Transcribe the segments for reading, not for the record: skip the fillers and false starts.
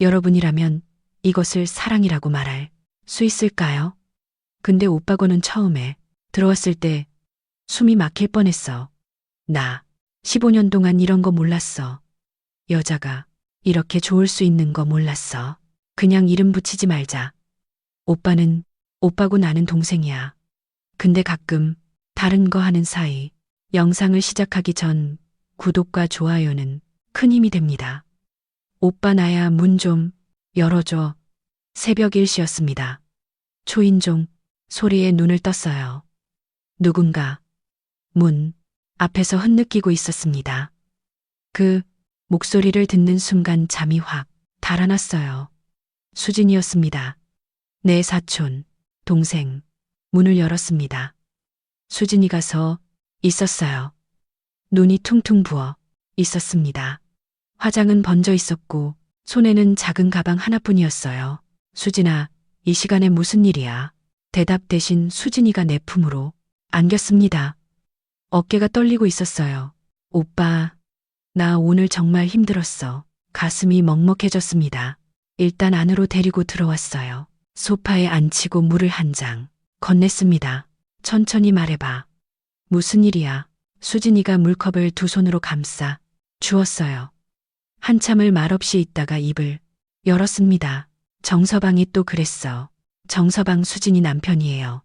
여러분이라면 이것을 사랑이라고 말할 수 있을까요? 근데 오빠고는 처음에 들어왔을 때 숨이 막힐 뻔했어. 나 15년 동안 이런 거 몰랐어. 여자가 이렇게 좋을 수 있는 거 몰랐어. 그냥 이름 붙이지 말자. 오빠는 오빠고 나는 동생이야. 근데 가끔 다른 거 하는 사이 영상을 시작하기 전 구독과 좋아요는 큰 힘이 됩니다. 오빠 나야 문 좀 열어줘. 새벽 1시였습니다. 초인종 소리에 눈을 떴어요. 누군가 문 앞에서 흐느끼고 있었습니다. 그 목소리를 듣는 순간 잠이 확 달아났어요. 수진이었습니다. 내 사촌, 동생, 문을 열었습니다. 수진이가 서 있었어요. 눈이 퉁퉁 부어 있었습니다. 화장은 번져 있었고 손에는 작은 가방 하나뿐이었어요. 수진아, 이 시간에 무슨 일이야? 대답 대신 수진이가 내 품으로 안겼습니다. 어깨가 떨리고 있었어요. 오빠, 나 오늘 정말 힘들었어. 가슴이 먹먹해졌습니다. 일단 안으로 데리고 들어왔어요. 소파에 앉히고 물을 한 장 건넸습니다. 천천히 말해봐. 무슨 일이야? 수진이가 물컵을 두 손으로 감싸 주었어요. 한참을 말없이 있다가 입을 열었습니다. 정서방이 또 그랬어. 정서방 수진이 남편이에요.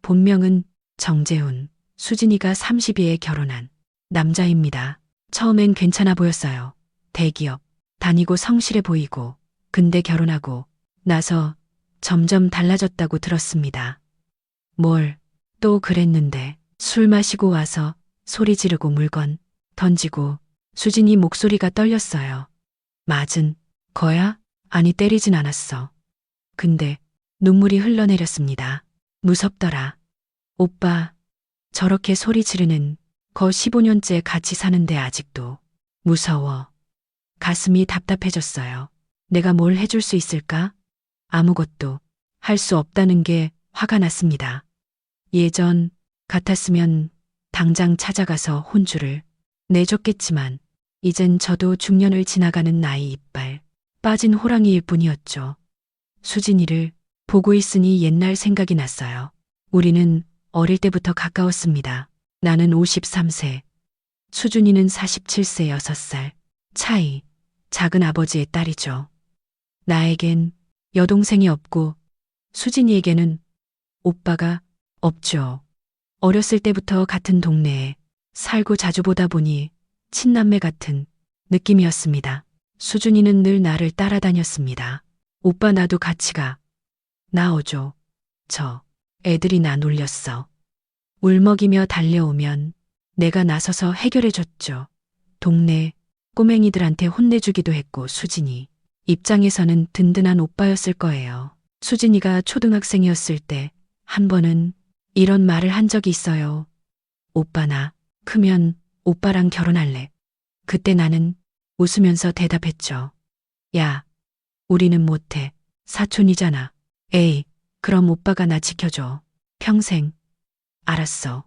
본명은 정재훈. 수진이가 30이에 결혼한 남자입니다. 처음엔 괜찮아 보였어요. 대기업 다니고 성실해 보이고. 근데 결혼하고 나서 점점 달라졌다고 들었습니다. 뭘 또 그랬는데. 술 마시고 와서 소리 지르고 물건 던지고. 수진이 목소리가 떨렸어요. 맞은 거야? 아니, 때리진 않았어. 근데 눈물이 흘러내렸습니다. 무섭더라. 오빠, 저렇게 소리 지르는 거 15년째 같이 사는데 아직도 무서워. 가슴이 답답해졌어요. 내가 뭘 해줄 수 있을까? 아무것도 할 수 없다는 게 화가 났습니다. 예전 같았으면 당장 찾아가서 혼주를 내줬겠지만 이젠 저도 중년을 지나가는 나이 이빨 빠진 호랑이일 뿐이었죠. 수진이를 보고 있으니 옛날 생각이 났어요. 우리는 어릴 때부터 가까웠습니다. 나는 53세, 수준이는 47세 6살 차이, 작은 아버지의 딸이죠. 나에겐 여동생이 없고 수진이에게는 오빠가 없죠. 어렸을 때부터 같은 동네에 살고 자주 보다 보니 친남매 같은 느낌이었습니다. 수준이는 늘 나를 따라다녔습니다. 오빠 나도 같이 가. 나오죠. 저 애들이 나 놀렸어. 울먹이며 달려오면 내가 나서서 해결해줬죠. 동네 꼬맹이들한테 혼내주기도 했고 수진이 입장에서는 든든한 오빠였을 거예요. 수진이가 초등학생이었을 때 한 번은 이런 말을 한 적이 있어요. 오빠 나 크면 오빠랑 결혼할래. 그때 나는 웃으면서 대답했죠. 야, 우리는 못해. 사촌이잖아. 에이, 그럼 오빠가 나 지켜줘. 평생. 알았어.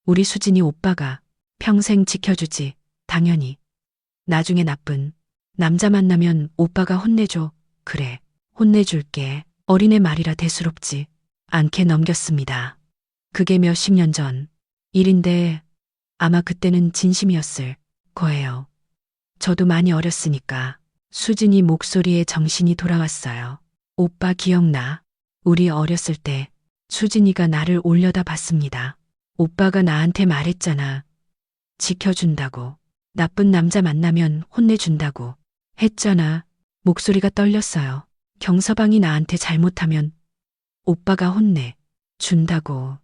우리 수진이 오빠가 평생 지켜주지. 당연히. 나중에 나쁜 남자 만나면 오빠가 혼내줘. 그래, 혼내줄게. 어린애 말이라 대수롭지 않게 넘겼습니다. 그게 몇십 년 전 일인데 아마 그때는 진심이었을 거예요. 저도 많이 어렸으니까. 수진이 목소리에 정신이 돌아왔어요. 오빠 기억나? 우리 어렸을 때 수진이가 나를 올려다 봤습니다. 오빠가 나한테 말했잖아. 지켜준다고. 나쁜 남자 만나면 혼내준다고 했잖아. 목소리가 떨렸어요. 경서방이 나한테 잘못하면 오빠가 혼내 준다고.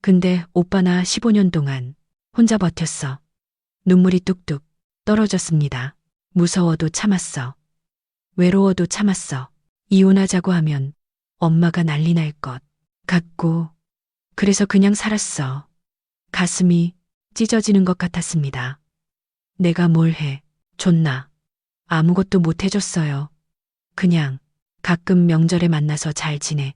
근데 오빠 나 15년 동안 혼자 버텼어. 눈물이 뚝뚝 떨어졌습니다. 무서워도 참았어. 외로워도 참았어. 이혼하자고 하면 엄마가 난리 날 것 같고. 그래서 그냥 살았어. 가슴이 찢어지는 것 같았습니다. 내가 뭘 해 줬나? 아무것도 못 해줬어요. 그냥 가끔 명절에 만나서 잘 지내.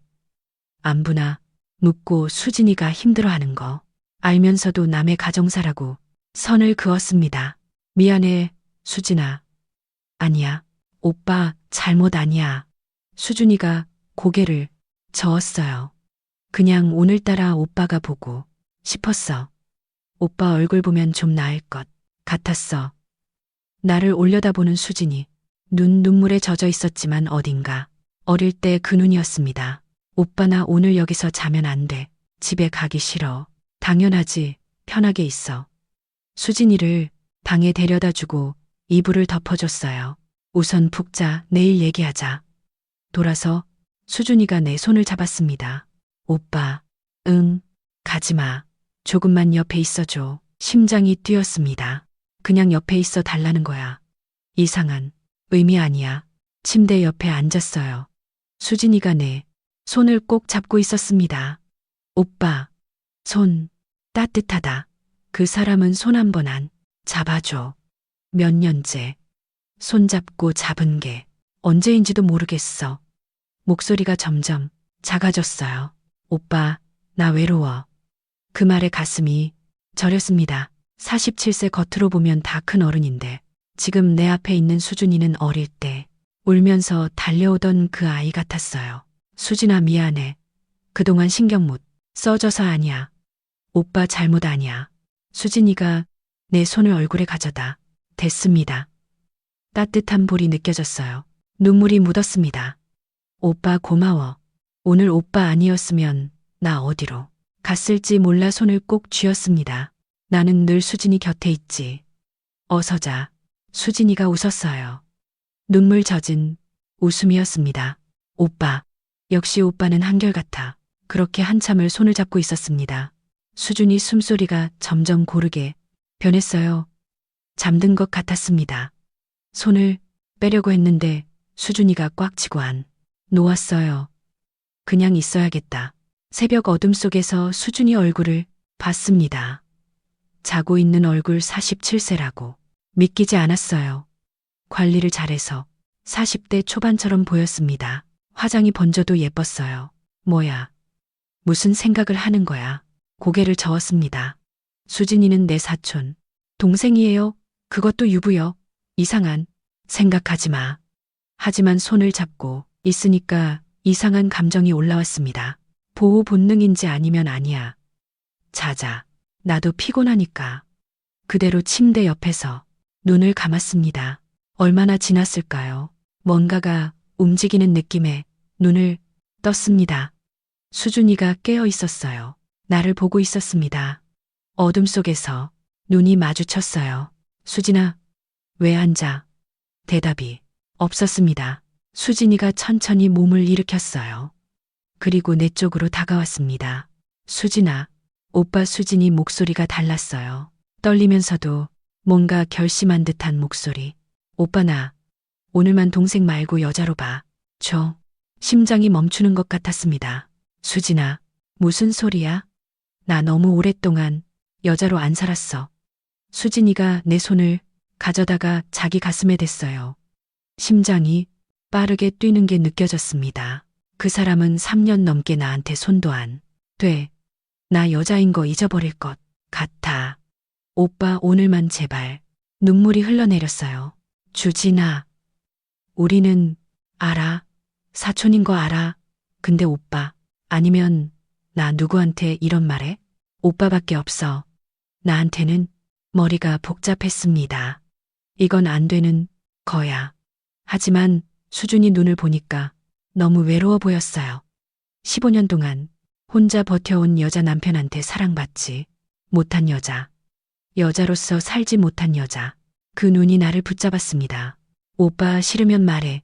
안부나 묻고 수진이가 힘들어하는 거 알면서도 남의 가정사라고 선을 그었습니다. 미안해, 수진아. 아니야, 오빠, 잘못 아니야. 수준이가 고개를 저었어요. 그냥 오늘따라 오빠가 보고 싶었어. 오빠 얼굴 보면 좀 나을 것 같았어. 나를 올려다보는 수진이 눈물에 젖어 있었지만 어딘가 어릴 때 그 눈이었습니다. 오빠 나 오늘 여기서 자면 안 돼. 집에 가기 싫어. 당연하지. 편하게 있어. 수진이를 방에 데려다 주고 이불을 덮어줬어요. 우선 푹 자. 내일 얘기하자. 돌아서 수준이가 내 손을 잡았습니다. 오빠, 응, 가지마. 조금만 옆에 있어줘. 심장이 뛰었습니다. 그냥 옆에 있어 달라는 거야. 이상한 의미 아니야. 침대 옆에 앉았어요. 수진이가 내 손을 꼭 잡고 있었습니다. 오빠, 손 따뜻하다. 그 사람은 손 한 번 안 잡아줘. 몇 년째 손 잡고 잡은 게 언제인지도 모르겠어. 목소리가 점점 작아졌어요. 오빠, 나 외로워. 그 말에 가슴이 저렸습니다. 47세 겉으로 보면 다 큰 어른인데 지금 내 앞에 있는 수준이는 어릴 때 울면서 달려오던 그 아이 같았어요. 수진아 미안해. 그동안 신경 못 써줘서 아니야. 오빠 잘못 아니야. 수진이가 내 손을 얼굴에 가져다 댔습니다. 따뜻한 볼이 느껴졌어요. 눈물이 묻었습니다. 오빠 고마워. 오늘 오빠 아니었으면 나 어디로 갔을지 몰라. 손을 꼭 쥐었습니다. 나는 늘 수진이 곁에 있지. 어서 자. 수진이가 웃었어요. 눈물 젖은 웃음이었습니다. 오빠. 역시 오빠는 한결같아. 그렇게 한참을 손을 잡고 있었습니다. 수준이 숨소리가 점점 고르게 변했어요. 잠든 것 같았습니다. 손을 빼려고 했는데 수준이가 꽉 쥐고 안 놓았어요. 그냥 있어야겠다. 새벽 어둠 속에서 수준이 얼굴을 봤습니다. 자고 있는 얼굴. 47세라고 믿기지 않았어요. 관리를 잘해서 40대 초반처럼 보였습니다. 화장이 번져도 예뻤어요. 뭐야? 무슨 생각을 하는 거야? 고개를 저었습니다. 수진이는 내 사촌 동생이에요. 그것도 유부여. 이상한 생각하지 마. 하지만 손을 잡고 있으니까 이상한 감정이 올라왔습니다. 보호 본능인지 아니면 아니야. 자자. 나도 피곤하니까. 그대로 침대 옆에서 눈을 감았습니다. 얼마나 지났을까요? 뭔가가 움직이는 느낌에 눈을 떴습니다. 수준이가 깨어 있었어요. 나를 보고 있었습니다. 어둠 속에서 눈이 마주쳤어요. 수진아, 왜 앉아? 대답이 없었습니다. 수진이가 천천히 몸을 일으켰어요. 그리고 내 쪽으로 다가왔습니다. 수진아, 오빠. 수진이 목소리가 달랐어요. 떨리면서도 뭔가 결심한 듯한 목소리. 오빠 나 오늘만 동생 말고 여자로 봐. 줘. 심장이 멈추는 것 같았습니다. 수진아, 무슨 소리야? 나 너무 오랫동안 여자로 안 살았어. 수진이가 내 손을 가져다가 자기 가슴에 댔어요. 심장이 빠르게 뛰는 게 느껴졌습니다. 그 사람은 3년 넘게 나한테 손도 안 돼. 나 여자인 거 잊어버릴 것 같아. 오빠 오늘만 제발. 눈물이 흘러내렸어요. 주진아, 우리는 알아. 사촌인 거 알아. 근데 오빠, 아니면 나 누구한테 이런 말해? 오빠밖에 없어. 나한테는. 머리가 복잡했습니다. 이건 안 되는 거야. 하지만 수준이 눈을 보니까 너무 외로워 보였어요. 15년 동안 혼자 버텨온 여자. 남편한테 사랑받지 못한 여자. 여자로서 살지 못한 여자. 그 눈이 나를 붙잡았습니다. 오빠 싫으면 말해.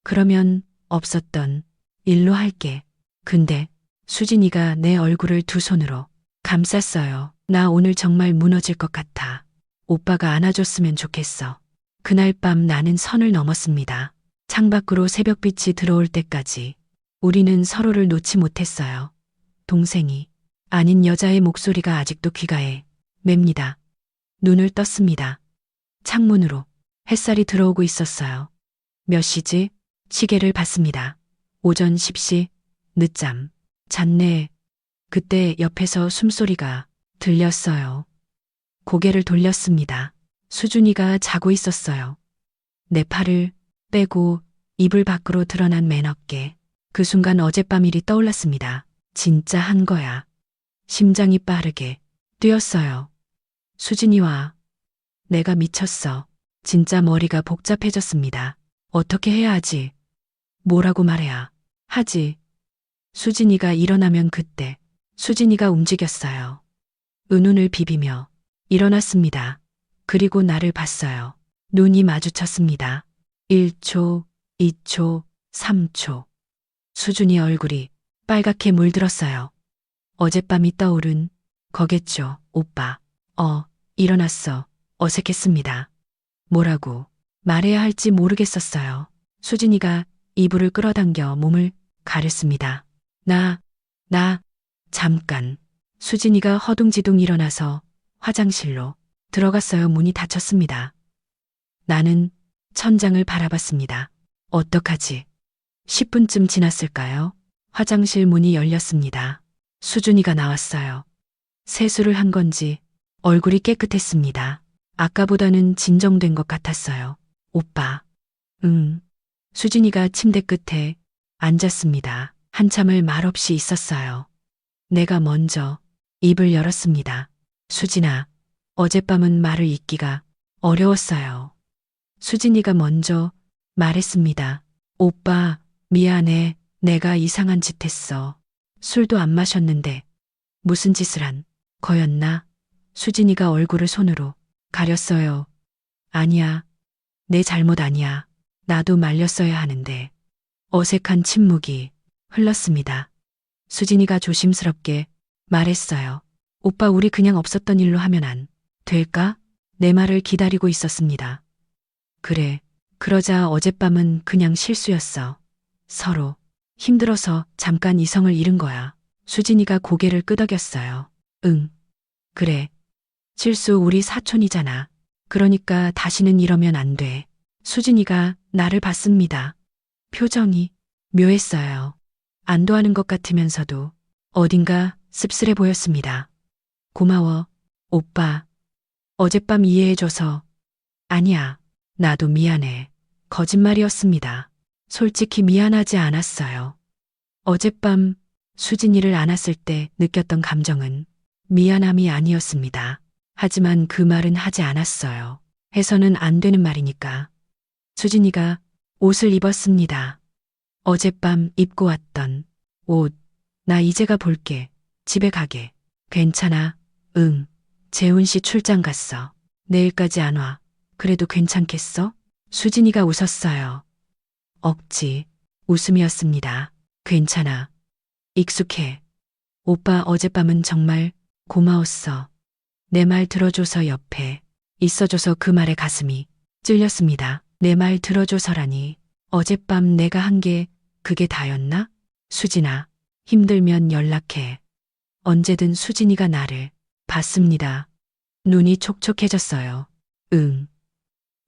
그러면 없었던 일로 할게. 근데 수진이가 내 얼굴을 두 손으로 감쌌어요. 나 오늘 정말 무너질 것 같아. 오빠가 안아줬으면 좋겠어. 그날 밤 나는 선을 넘었습니다. 창밖으로 새벽빛이 들어올 때까지 우리는 서로를 놓지 못했어요. 동생이 아닌 여자의 목소리가 아직도 귀가에 맵니다. 눈을 떴습니다. 창문으로 햇살이 들어오고 있었어요. 몇 시지? 시계를 봤습니다. 오전 10시. 늦잠 잤네. 그때 옆에서 숨소리가 들렸어요. 고개를 돌렸습니다. 수준이가 자고 있었어요. 내 팔을 빼고 이불 밖으로 드러난 맨 어깨. 그 순간 어젯밤 일이 떠올랐습니다. 진짜 한 거야. 심장이 빠르게 뛰었어요. 수진이와 내가 미쳤어. 진짜 머리가 복잡해졌습니다. 어떻게 해야 하지? 뭐라고 말해야 하지? 수진이가 일어나면 그때 수진이가 움직였어요. 은운을 비비며 일어났습니다. 그리고 나를 봤어요. 눈이 마주쳤습니다. 1초, 2초, 3초. 수진이 얼굴이 빨갛게 물들었어요. 어젯밤이 떠오른 거겠죠, 오빠. 일어났어. 어색했습니다. 뭐라고 말해야 할지 모르겠었어요. 수진이가 이불을 끌어당겨 몸을 가렸습니다. 나, 잠깐. 수진이가 허둥지둥 일어나서 화장실로 들어갔어요. 문이 닫혔습니다. 나는 천장을 바라봤습니다. 어떡하지? 10분쯤 지났을까요? 화장실 문이 열렸습니다. 수진이가 나왔어요. 세수를 한 건지 얼굴이 깨끗했습니다. 아까보다는 진정된 것 같았어요. 오빠. 응. 수진이가 침대 끝에 앉았습니다. 한참을 말없이 있었어요. 내가 먼저 입을 열었습니다. 수진아, 어젯밤은 말을 잇기가 어려웠어요. 수진이가 먼저 말했습니다. 오빠, 미안해. 내가 이상한 짓 했어. 술도 안 마셨는데 무슨 짓을 한 거였나? 수진이가 얼굴을 손으로 가렸어요. 아니야. 내 잘못 아니야. 나도 말렸어야 하는데. 어색한 침묵이 흘렀습니다. 수진이가 조심스럽게 말했어요. 오빠, 우리 그냥 없었던 일로 하면 안 될까? 내 말을 기다리고 있었습니다. 그래. 그러자 어젯밤은 그냥 실수였어. 서로 힘들어서 잠깐 이성을 잃은 거야. 수진이가 고개를 끄덕였어요. 응. 그래. 실수, 우리 사촌이잖아. 그러니까 다시는 이러면 안 돼. 수진이가 나를 봤습니다. 표정이 묘했어요. 안도하는 것 같으면서도 어딘가 씁쓸해 보였습니다. 고마워, 오빠. 어젯밤 이해해줘서. 아니야, 나도 미안해. 거짓말이었습니다. 솔직히 미안하지 않았어요. 어젯밤 수진이를 안았을 때 느꼈던 감정은 미안함이 아니었습니다. 하지만 그 말은 하지 않았어요. 해서는 안 되는 말이니까. 수진이가 옷을 입었습니다. 어젯밤 입고 왔던 옷. 나 이제 가 볼게. 집에 가게. 괜찮아. 응. 재훈 씨 출장 갔어. 내일까지 안 와. 그래도 괜찮겠어? 수진이가 웃었어요. 억지 웃음이었습니다. 괜찮아. 익숙해. 오빠, 어젯밤은 정말 고마웠어. 내 말 들어줘서, 옆에 있어줘서. 그 말에 가슴이 찔렸습니다. 내 말 들어줘서라니. 어젯밤 내가 한 게 그게 다였나? 수진아, 힘들면 연락해. 언제든. 수진이가 나를 봤습니다. 눈이 촉촉해졌어요. 응.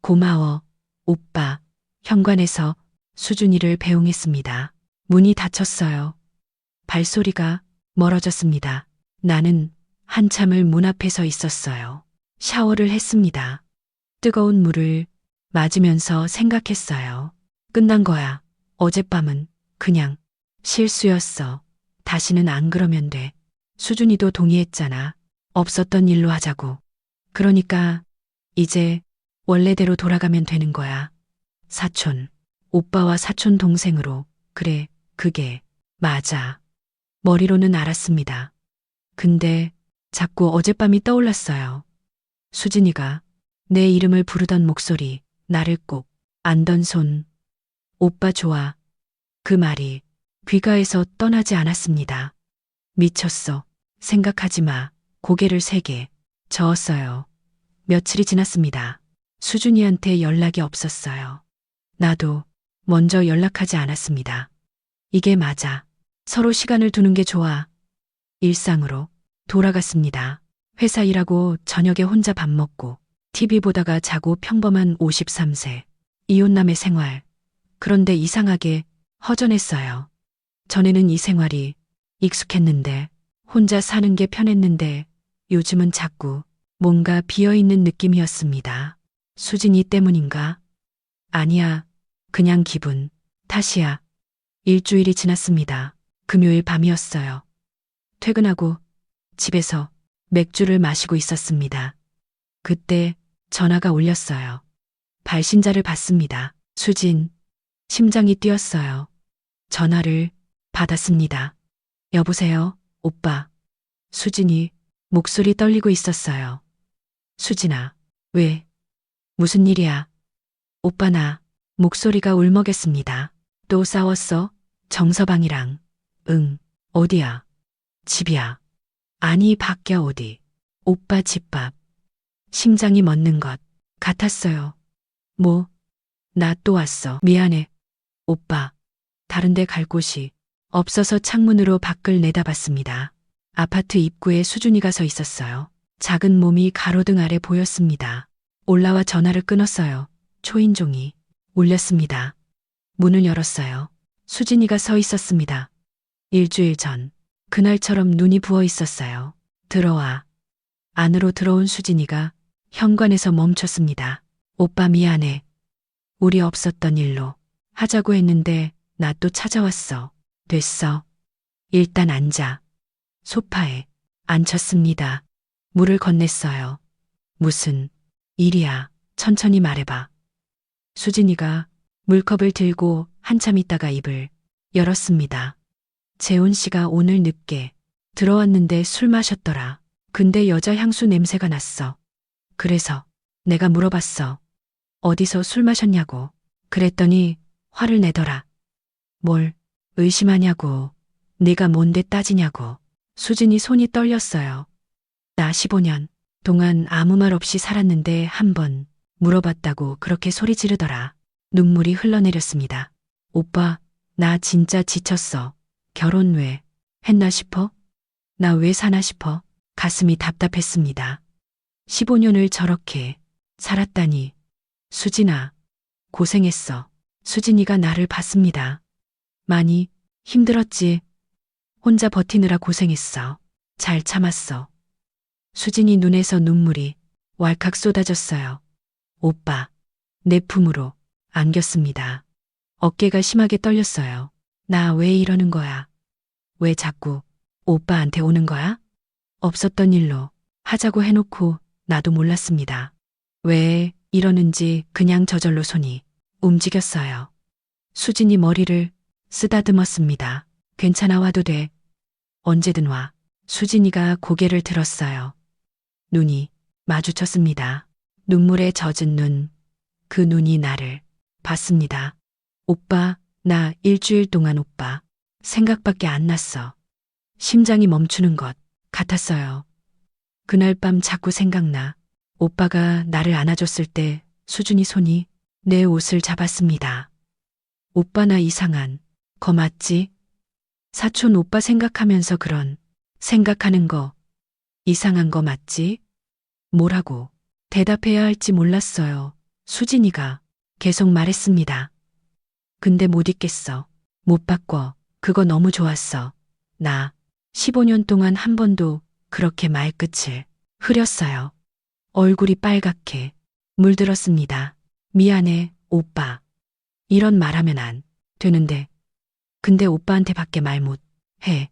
고마워, 오빠. 현관에서 수진이를 배웅했습니다. 문이 닫혔어요. 발소리가 멀어졌습니다. 나는 한참을 문 앞에 서 있었어요. 샤워를 했습니다. 뜨거운 물을 맞으면서 생각했어요. 끝난 거야. 어젯밤은 그냥 실수였어. 다시는 안 그러면 돼. 수진이도 동의했잖아. 없었던 일로 하자고. 그러니까 이제 원래대로 돌아가면 되는 거야. 사촌, 오빠와 사촌 동생으로. 그래, 그게 맞아. 머리로는 알았습니다. 근데 자꾸 어젯밤이 떠올랐어요. 수진이가 내 이름을 부르던 목소리, 나를 꼭 안던 손. 오빠 좋아. 그 말이 귀가에서 떠나지 않았습니다. 미쳤어. 생각하지 마. 고개를 세게 저었어요. 며칠이 지났습니다. 수진이한테 연락이 없었어요. 나도 먼저 연락하지 않았습니다. 이게 맞아. 서로 시간을 두는 게 좋아. 일상으로 돌아갔습니다. 회사 일하고 저녁에 혼자 밥 먹고 TV 보다가 자고 평범한 53세 이혼남의 생활. 그런데 이상하게 허전했어요. 전에는 이 생활이 익숙했는데, 혼자 사는 게 편했는데 요즘은 자꾸 뭔가 비어있는 느낌이었습니다. 수진이 때문인가? 아니야. 그냥 기분 탓이야. 일주일이 지났습니다. 금요일 밤이었어요. 퇴근하고 집에서 맥주를 마시고 있었습니다. 그때 전화가 울렸어요. 발신자를 받습니다. 수진. 심장이 뛰었어요. 전화를 받았습니다. 여보세요, 오빠. 수진이 목소리 떨리고 있었어요. 수진아, 왜? 무슨 일이야? 오빠 나 목소리가 울먹였습니다. 또 싸웠어? 정서방이랑. 응, 어디야? 집이야. 아니, 밖에 어디? 오빠 집 밖. 심장이 멎는 것 같았어요. 뭐? 나 또 왔어. 미안해. 오빠. 다른 데 갈 곳이 없어서 창문으로 밖을 내다봤습니다. 아파트 입구에 수준이가 서 있었어요. 작은 몸이 가로등 아래 보였습니다. 올라와 전화를 끊었어요. 초인종이 울렸습니다. 문을 열었어요. 수진이가 서 있었습니다. 일주일 전, 그날처럼 눈이 부어 있었어요. 들어와. 안으로 들어온 수진이가 현관에서 멈췄습니다. 오빠 미안해. 우리 없었던 일로 하자고 했는데 나 또 찾아왔어. 됐어. 일단 앉아. 소파에 앉혔습니다. 물을 건넸어요. 무슨 일이야? 천천히 말해봐. 수진이가 물컵을 들고 한참 있다가 입을 열었습니다. 재훈 씨가 오늘 늦게 들어왔는데 술 마셨더라. 근데 여자 향수 냄새가 났어. 그래서 내가 물어봤어. 어디서 술 마셨냐고. 그랬더니 화를 내더라. 뭘 의심하냐고. 네가 뭔데 따지냐고. 수진이 손이 떨렸어요. 나 15년 동안 아무 말 없이 살았는데 한 번 물어봤다고 그렇게 소리 지르더라. 눈물이 흘러내렸습니다. 오빠, 나 진짜 지쳤어. 결혼 왜 했나 싶어? 나 왜 사나 싶어? 가슴이 답답했습니다. 15년을 저렇게 살았다니. 수진아, 고생했어. 수진이가 나를 봤습니다. 많이 힘들었지. 혼자 버티느라 고생했어. 잘 참았어. 수진이 눈에서 눈물이 왈칵 쏟아졌어요. 오빠, 내 품으로 안겼습니다. 어깨가 심하게 떨렸어요. 나 왜 이러는 거야? 왜 자꾸 오빠한테 오는 거야? 없었던 일로 하자고 해놓고 나도 몰랐습니다. 왜 이러는지 그냥 저절로 손이 움직였어요. 수진이 머리를 쓰다듬었습니다. 괜찮아, 와도 돼. 언제든 와. 수진이가 고개를 들었어요. 눈이 마주쳤습니다. 눈물에 젖은 눈. 그 눈이 나를 봤습니다. 오빠, 나 일주일 동안 오빠 생각밖에 안 났어. 심장이 멈추는 것 같았어요. 그날 밤 자꾸 생각나. 오빠가 나를 안아줬을 때 수준이 손이 내 옷을 잡았습니다. 오빠 나 이상한 거 맞지? 사촌 오빠 생각하면서 그런 생각하는 거 이상한 거 맞지? 뭐라고 대답해야 할지 몰랐어요. 수진이가 계속 말했습니다. 근데 못 잊겠어. 못 바꿔. 그거 너무 좋았어. 나 15년 동안 한 번도 그렇게 말끝을 흐렸어요. 얼굴이 빨갛게 물들었습니다. 미안해, 오빠. 이런 말하면 안 되는데. 근데 오빠한테 밖에 말 못 해.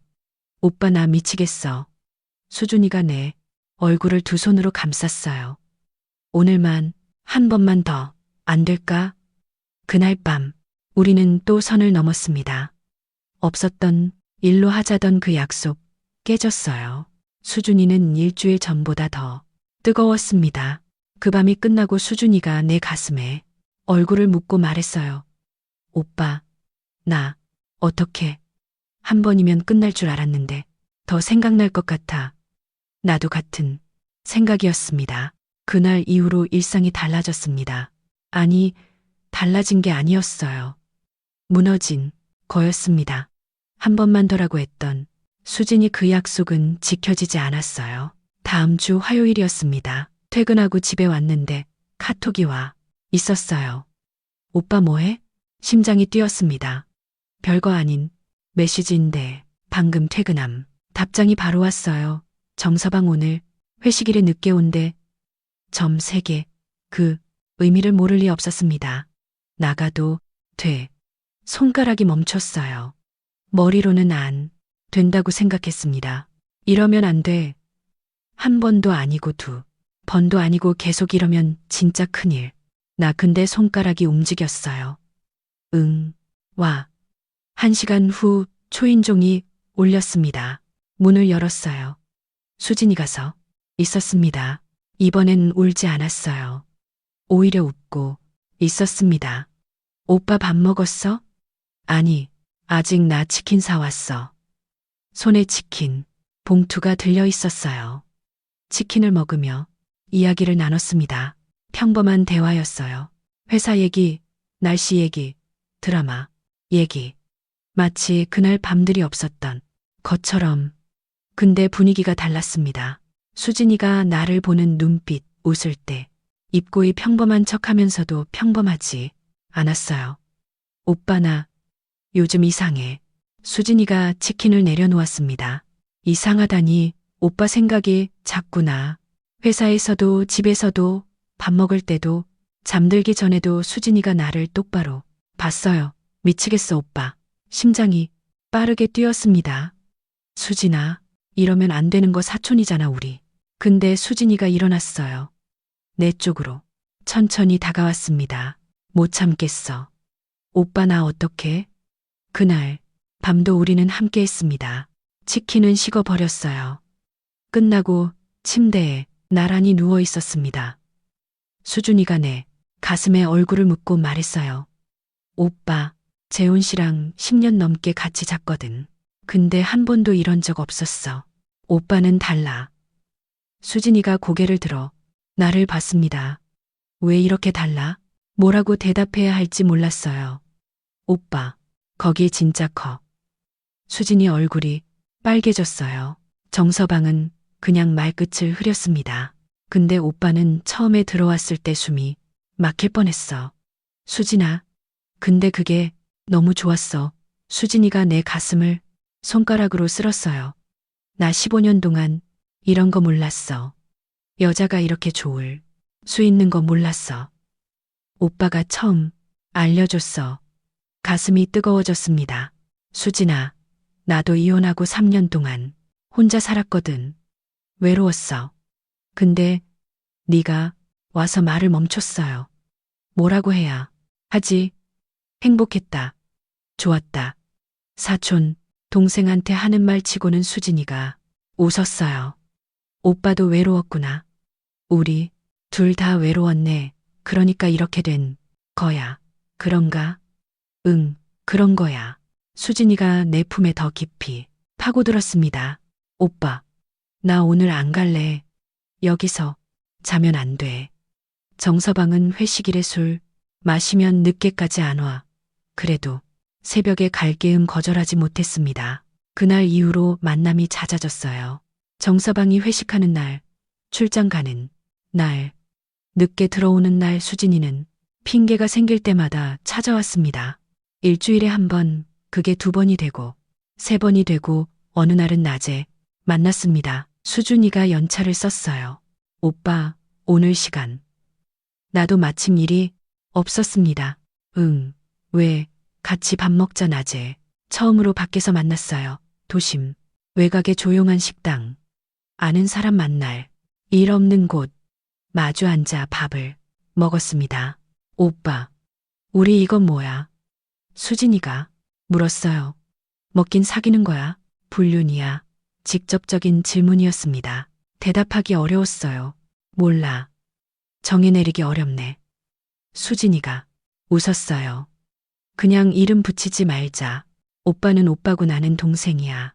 오빠 나 미치겠어. 수준이가 내 얼굴을 두 손으로 감쌌어요. 오늘만 한 번만 더 안 될까? 그날 밤 우리는 또 선을 넘었습니다. 없었던 일로 하자던 그 약속 깨졌어요. 수준이는 일주일 전보다 더 뜨거웠습니다. 그 밤이 끝나고 수준이가 내 가슴에 얼굴을 묻고 말했어요. 오빠, 나 어떻게 한 번이면 끝날 줄 알았는데 더 생각날 것 같아. 나도 같은 생각이었습니다. 그날 이후로 일상이 달라졌습니다. 아니, 달라진 게 아니었어요. 무너진 거였습니다. 한 번만 더라고 했던 수진이 그 약속은 지켜지지 않았어요. 다음 주 화요일이었습니다. 퇴근하고 집에 왔는데 카톡이 와 있었어요. 오빠 뭐해? 심장이 뛰었습니다. 별거 아닌 메시지인데 방금 퇴근함. 답장이 바로 왔어요. 정서방 오늘 회식일에 늦게 온대. 점 3개. 그 의미를 모를 리 없었습니다. 나가도 돼. 손가락이 멈췄어요. 머리로는 안 된다고 생각했습니다. 이러면 안 돼. 한 번도 아니고 두 번도 아니고 계속 이러면 진짜 큰일. 나 근데 손가락이 움직였어요. 응, 와. 1시간 후 초인종이 울렸습니다. 문을 열었어요. 수진이 가서 있었습니다. 이번엔 울지 않았어요. 오히려 웃고 있었습니다. 오빠 밥 먹었어? 아니, 아직 나 치킨 사왔어. 손에 치킨, 봉투가 들려 있었어요. 치킨을 먹으며 이야기를 나눴습니다. 평범한 대화였어요. 회사 얘기, 날씨 얘기, 드라마 얘기. 마치 그날 밤들이 없었던 것처럼. 근데 분위기가 달랐습니다. 수진이가 나를 보는 눈빛, 웃을 때 입고이 평범한 척하면서도 평범하지 않았어요. 오빠 나 요즘 이상해. 수진이가 치킨을 내려놓았습니다. 이상하다니 오빠 생각이 자꾸 나. 회사에서도 집에서도 밥 먹을 때도 잠들기 전에도 수진이가 나를 똑바로 봤어요. 미치겠어 오빠. 심장이 빠르게 뛰었습니다. 수진아, 이러면 안 되는 거 사촌이잖아 우리. 근데 수진이가 일어났어요. 내 쪽으로 천천히 다가왔습니다. 못 참겠어. 오빠 나 어떡해? 그날 밤도 우리는 함께 했습니다. 치킨은 식어버렸어요. 끝나고 침대에 나란히 누워 있었습니다. 수준이가 내 가슴에 얼굴을 묻고 말했어요. 오빠, 재훈 씨랑 10년 넘게 같이 잤거든. 근데 한 번도 이런 적 없었어. 오빠는 달라. 수진이가 고개를 들어 나를 봤습니다. 왜 이렇게 달라? 뭐라고 대답해야 할지 몰랐어요. 오빠, 거기 진짜 커. 수진이 얼굴이 빨개졌어요. 정서방은 그냥 말끝을 흐렸습니다. 근데 오빠는 처음에 들어왔을 때 숨이 막힐 뻔했어. 수진아, 근데 그게 너무 좋았어. 수진이가 내 가슴을 손가락으로 쓸었어요. 나 15년 동안 이런 거 몰랐어. 여자가 이렇게 좋을 수 있는 거 몰랐어. 오빠가 처음 알려줬어. 가슴이 뜨거워졌습니다. 수진아, 나도 이혼하고 3년 동안 혼자 살았거든. 외로웠어. 근데 네가 와서 말을 멈췄어요. 뭐라고 해야 하지? 행복했다. 좋았다. 사촌, 동생한테 하는 말 치고는 수진이가 웃었어요. 오빠도 외로웠구나. 우리 둘 다 외로웠네. 그러니까 이렇게 된 거야. 그런가? 응, 그런 거야. 수진이가 내 품에 더 깊이 파고들었습니다. 오빠, 나 오늘 안 갈래. 여기서 자면 안 돼. 정서방은 회식일에 술 마시면 늦게까지 안 와. 그래도 새벽에 갈게음 거절하지 못했습니다. 그날 이후로 만남이 잦아졌어요. 정서방이 회식하는 날, 출장 가는 날, 늦게 들어오는 날 수진이는 핑계가 생길 때마다 찾아왔습니다. 일주일에 한 번, 그게 2번이 되고 3번이 되고 어느 날은 낮에 만났습니다. 수준이가 연차를 썼어요. 오빠, 오늘 시간. 나도 마침 일이 없었습니다. 응, 왜, 같이 밥 먹자 낮에. 처음으로 밖에서 만났어요. 도심, 외곽의 조용한 식당. 아는 사람 만날, 일 없는 곳. 마주 앉아 밥을 먹었습니다. 오빠, 우리 이건 뭐야? 수진이가 물었어요. 먹긴 사귀는 거야? 불륜이야? 직접적인 질문이었습니다. 대답하기 어려웠어요. 몰라. 정의 내리기 어렵네. 수진이가 웃었어요. 그냥 이름 붙이지 말자. 오빠는 오빠고 나는 동생이야.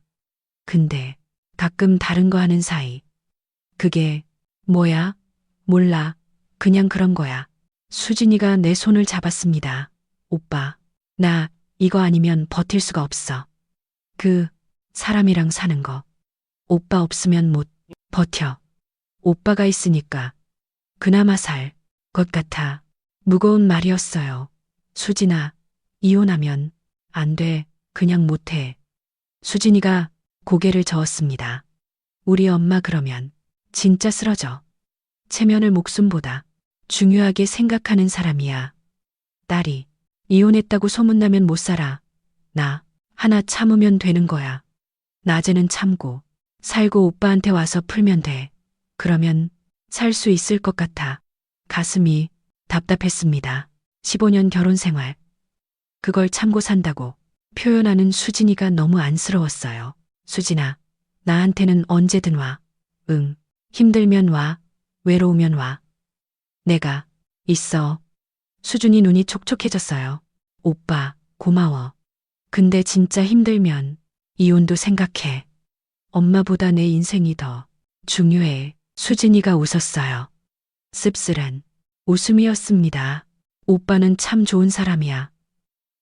근데 가끔 다른 거 하는 사이. 그게 뭐야? 몰라. 그냥 그런 거야. 수진이가 내 손을 잡았습니다. 오빠, 나 이거 아니면 버틸 수가 없어. 그 사람이랑 사는 거. 오빠 없으면 못 버텨. 오빠가 있으니까 그나마 살 것 같아. 무거운 말이었어요. 수진아, 이혼하면 안 돼. 그냥 못해. 수진이가 고개를 저었습니다. 우리 엄마 그러면 진짜 쓰러져. 체면을 목숨보다 중요하게 생각하는 사람이야. 딸이 이혼했다고 소문나면 못 살아. 나 하나 참으면 되는 거야. 낮에는 참고 살고 오빠한테 와서 풀면 돼. 그러면 살 수 있을 것 같아. 가슴이 답답했습니다. 15년 결혼 생활. 그걸 참고 산다고 표현하는 수진이가 너무 안쓰러웠어요. 수진아, 나한테는 언제든 와. 응. 힘들면 와. 외로우면 와. 내가 있어. 수준이 눈이 촉촉해졌어요. 오빠, 고마워. 근데 진짜 힘들면 이혼도 생각해. 엄마보다 내 인생이 더 중요해. 수진이가 웃었어요. 씁쓸한 웃음이었습니다. 오빠는 참 좋은 사람이야.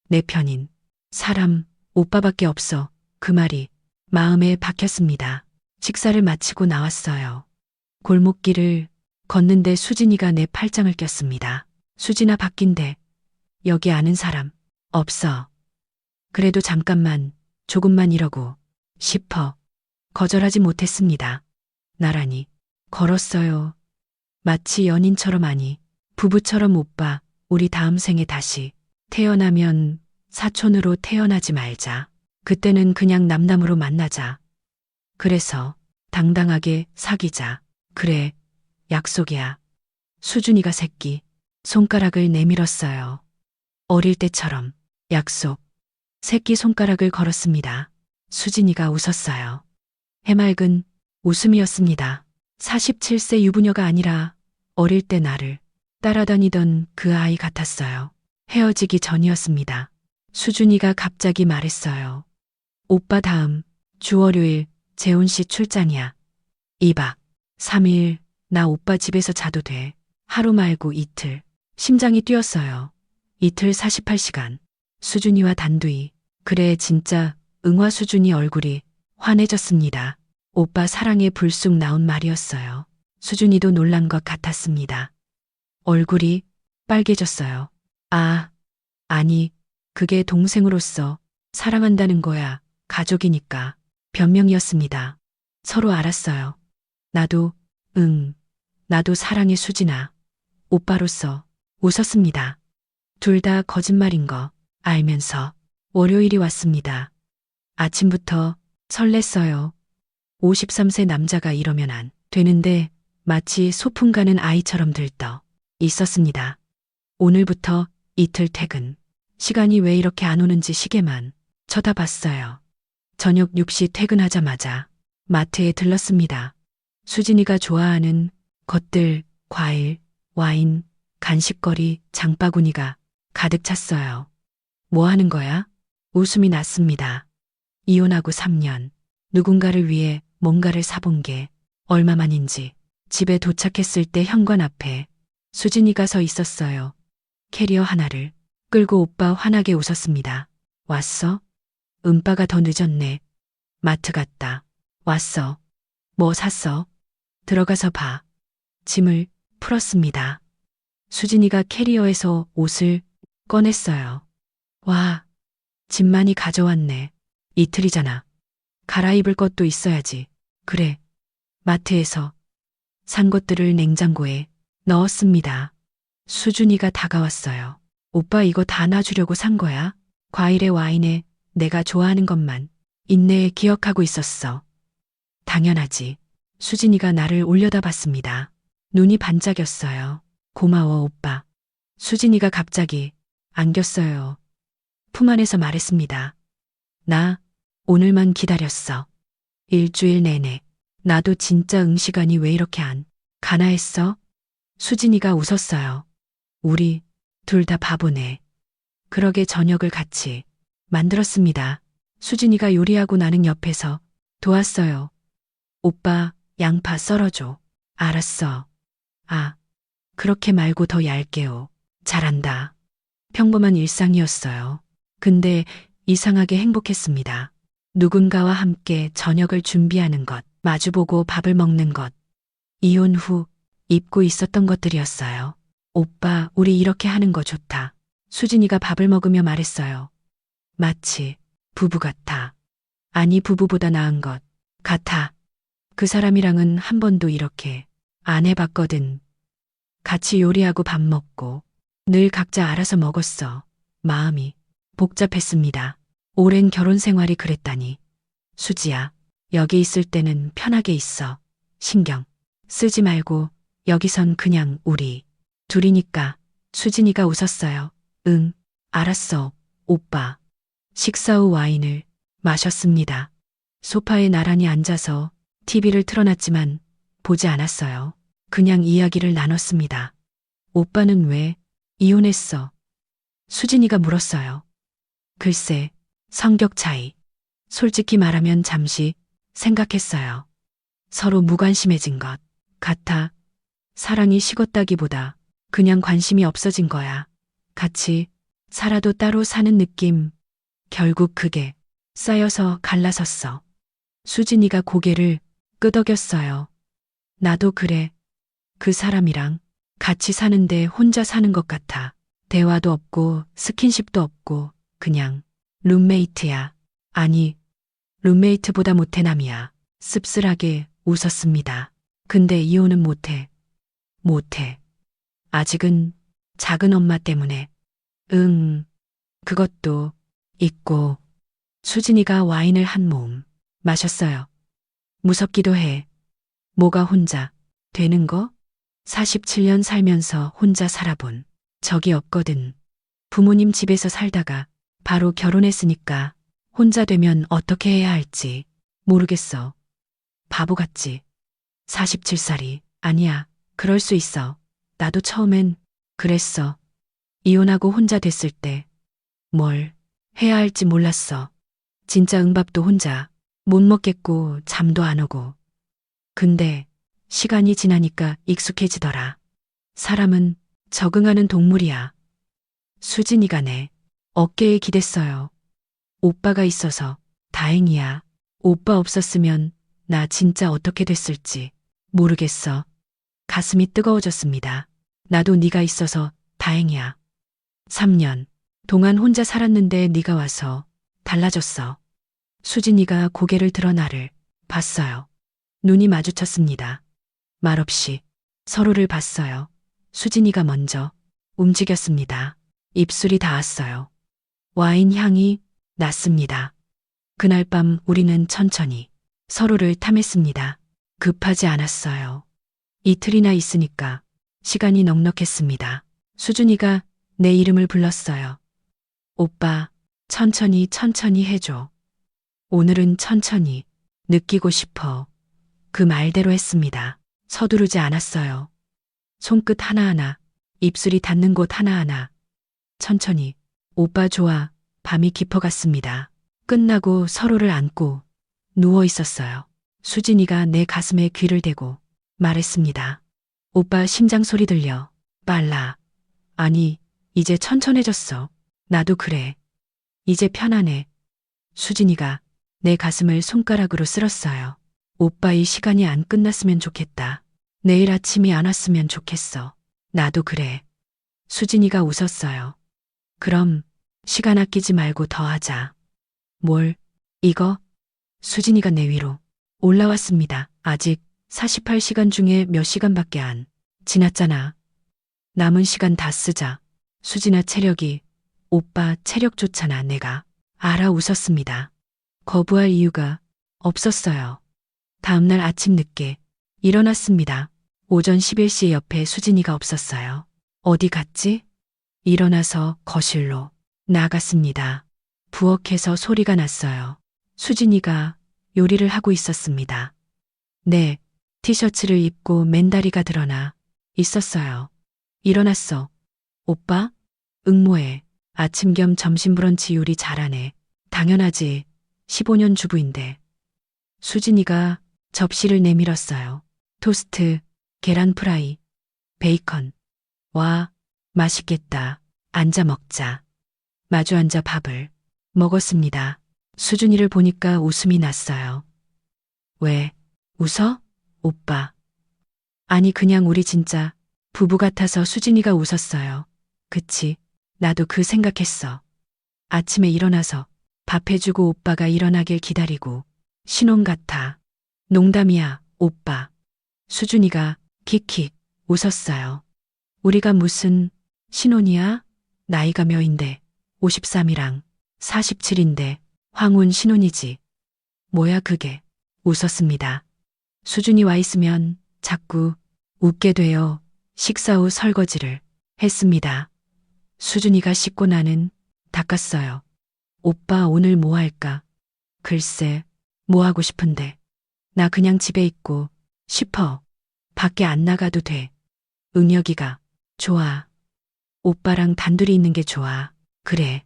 내 편인 사람 오빠밖에 없어. 그 말이 마음에 박혔습니다. 식사를 마치고 나왔어요. 골목길을 걷는데 수진이가 내 팔짱을 꼈습니다. 수진아 바뀐대. 여기 아는 사람 없어. 그래도 잠깐만, 조금만 이러고 싶어. 거절하지 못했습니다. 나란히 걸었어요. 마치 연인처럼 아니, 부부처럼 오빠, 우리 다음 생에 다시 태어나면 사촌으로 태어나지 말자. 그때는 그냥 남남으로 만나자. 그래서 당당하게 사귀자. 그래, 약속이야. 수준이가 새끼 손가락을 내밀었어요. 어릴 때처럼 약속. 새끼 손가락을 걸었습니다. 수진이가 웃었어요. 해맑은 웃음이었습니다. 47세 유부녀가 아니라 어릴 때 나를 따라다니던 그 아이 같았어요. 헤어지기 전이었습니다. 수준이가 갑자기 말했어요. 오빠 다음 주 월요일 재훈 씨 출장이야. 2박 3일 나 오빠 집에서 자도 돼. 하루 말고 이틀. 심장이 뛰었어요. 이틀 48시간. 수준이와 단둘이. 그래 진짜 응화 수준이 얼굴이 환해졌습니다. 오빠 사랑에 불쑥 나온 말이었어요. 수준이도 놀란 것 같았습니다. 얼굴이 빨개졌어요. 아, 아니, 그게 동생으로서 사랑한다는 거야. 가족이니까. 변명이었습니다. 서로 알았어요. 나도, 나도 사랑해 수진아. 오빠로서 웃었습니다. 둘 다 거짓말인 거 알면서 월요일이 왔습니다. 아침부터 설렜어요. 53세 남자가 이러면 안 되는데 마치 소풍 가는 아이처럼 들떠 있었습니다. 오늘부터 이틀 퇴근. 시간이 왜 이렇게 안 오는지 시계만 쳐다봤어요. 저녁 6시 퇴근하자마자 마트에 들렀습니다. 수진이가 좋아하는 것들, 과일, 와인, 간식거리, 장바구니가 가득 찼어요. 뭐 하는 거야? 웃음이 났습니다. 이혼하고 3년. 누군가를 위해 뭔가를 사본 게 얼마만인지. 집에 도착했을 때 현관 앞에 수진이가 서 있었어요. 캐리어 하나를 끌고 오빠 환하게 웃었습니다. 왔어? 음빠가 더 늦었네. 마트 갔다. 왔어. 뭐 샀어? 들어가서 봐. 짐을 풀었습니다. 수진이가 캐리어에서 옷을 꺼냈어요. 와, 짐 많이 가져왔네. 이틀이잖아. 갈아입을 것도 있어야지. 그래. 마트에서 산 것들을 냉장고에 넣었습니다. 수준이가 다가왔어요. 오빠 이거 다 놔주려고 산 거야? 과일에 와인에 내가 좋아하는 것만 인내에 기억하고 있었어. 당연하지. 수진이가 나를 올려다봤습니다. 눈이 반짝였어요. 고마워 오빠. 수진이가 갑자기 안겼어요. 품 안에서 말했습니다. 나 오늘만 기다렸어. 일주일 내내. 나도 진짜 시간이 왜 이렇게 안 가나 했어? 수진이가 웃었어요. 우리 둘 다 바보네. 그러게 저녁을 같이 만들었습니다. 수진이가 요리하고 나는 옆에서 도왔어요. 오빠 양파 썰어줘. 알았어. 아, 그렇게 말고 더 얇게요. 잘한다. 평범한 일상이었어요. 근데 이상하게 행복했습니다. 누군가와 함께 저녁을 준비하는 것, 마주보고 밥을 먹는 것. 이혼 후 잊고 있었던 것들이었어요. 오빠, 우리 이렇게 하는 거 좋다. 수진이가 밥을 먹으며 말했어요. 마치 부부 같아. 아니, 부부보다 나은 것 같아. 그 사람이랑은 한 번도 이렇게 안 해봤거든. 같이 요리하고 밥 먹고 늘 각자 알아서 먹었어. 마음이 복잡했습니다. 오랜 결혼 생활이 그랬다니. 수지야, 여기 있을 때는 편하게 있어. 신경 쓰지 말고 여기선 그냥 우리 둘이니까. 수진이가 웃었어요. 응, 알았어, 오빠. 식사 후 와인을 마셨습니다. 소파에 나란히 앉아서 TV를 틀어놨지만 보지 않았어요. 그냥 이야기를 나눴습니다. 오빠는 왜 이혼했어? 수진이가 물었어요. 글쎄, 성격 차이. 솔직히 말하면 잠시 생각했어요. 서로 무관심해진 것 같아. 사랑이 식었다기보다 그냥 관심이 없어진 거야. 같이 살아도 따로 사는 느낌. 결국 그게 쌓여서 갈라섰어. 수진이가 고개를 끄덕였어요. 나도 그래. 그 사람이랑 같이 사는데 혼자 사는 것 같아. 대화도 없고 스킨십도 없고 그냥 룸메이트야. 아니, 룸메이트보다 모태남이야. 씁쓸하게 웃었습니다. 근데 이혼은 못해. 못해. 아직은 작은 엄마 때문에. 응, 그것도 있고. 수진이가 와인을 한 모금 마셨어요. 무섭기도 해. 뭐가 혼자 되는 거? 47년 살면서 혼자 살아본 적이 없거든. 부모님 집에서 살다가 바로 결혼했으니까 혼자 되면 어떻게 해야 할지 모르겠어. 바보 같지? 47살이 아니야. 그럴 수 있어. 나도 처음엔 그랬어. 이혼하고 혼자 됐을 때 뭘 해야 할지 몰랐어. 진짜 응밥도 혼자 못 먹겠고 잠도 안 오고. 근데 시간이 지나니까 익숙해지더라. 사람은 적응하는 동물이야. 수진이가 내 어깨에 기댔어요. 오빠가 있어서 다행이야. 오빠 없었으면 나 진짜 어떻게 됐을지 모르겠어. 가슴이 뜨거워졌습니다. 나도 네가 있어서 다행이야. 3년 동안 혼자 살았는데 네가 와서 달라졌어. 수진이가 고개를 들어 나를 봤어요. 눈이 마주쳤습니다. 말없이 서로를 봤어요. 수진이가 먼저 움직였습니다. 입술이 닿았어요. 와인 향이 났습니다. 그날 밤 우리는 천천히 서로를 탐했습니다. 급하지 않았어요. 이틀이나 있으니까 시간이 넉넉했습니다. 수진이가 내 이름을 불렀어요. 오빠, 천천히 천천히 해줘. 오늘은 천천히 느끼고 싶어. 그 말대로 했습니다. 서두르지 않았어요. 손끝 하나하나, 입술이 닿는 곳 하나하나. 천천히. 오빠 좋아. 밤이 깊어갔습니다. 끝나고 서로를 안고 누워 있었어요. 수진이가 내 가슴에 귀를 대고 말했습니다. 오빠 심장 소리 들려. 빨라. 아니, 이제 천천해졌어. 나도 그래. 이제 편안해. 수진이가 내 가슴을 손가락으로 쓸었어요. 오빠 이 시간이 안 끝났으면 좋겠다. 내일 아침이 안 왔으면 좋겠어. 나도 그래. 수진이가 웃었어요. 그럼 시간 아끼지 말고 더 하자. 뭘, 이거? 수진이가 내 위로 올라왔습니다. 아직 48시간 중에 몇 시간밖에 안 지났잖아. 남은 시간 다 쓰자. 수진아 체력이, 오빠 체력 좋잖아. 내가 알아. 웃었습니다. 거부할 이유가 없었어요. 다음날 아침 늦게 일어났습니다. 오전 11시에 옆에 수진이가 없었어요. 어디 갔지? 일어나서 거실로 나갔습니다. 부엌에서 소리가 났어요. 수진이가 요리를 하고 있었습니다. 네, 티셔츠를 입고 맨다리가 드러나 있었어요. 일어났어. 오빠? 응모해. 아침 겸 점심 브런치 요리 잘하네. 당연하지. 15년 주부인데. 수진이가 접시를 내밀었어요. 토스트, 계란 프라이, 베이컨. 와, 맛있겠다. 앉아 먹자. 마주 앉아 밥을 먹었습니다. 수진이를 보니까 웃음이 났어요. 왜, 웃어? 오빠. 아니 그냥 우리 진짜 부부 같아서. 수진이가 웃었어요. 그치, 나도 그 생각했어. 아침에 일어나서 밥 해주고 오빠가 일어나길 기다리고. 신혼 같아. 농담이야, 오빠. 수진이가 킥킥 웃었어요. 우리가 무슨 신혼이야? 나이가 몇인데. 53이랑 47인데 황혼 신혼이지. 뭐야 그게. 웃었습니다. 수준이 와 있으면 자꾸 웃게 돼요. 식사 후 설거지를 했습니다. 수준이가 씻고 나는 닦았어요. 오빠 오늘 뭐 할까? 글쎄, 뭐 하고 싶은데. 나 그냥 집에 있고 싶어. 밖에 안 나가도 돼. 응혁이가 좋아. 오빠랑 단둘이 있는 게 좋아. 그래.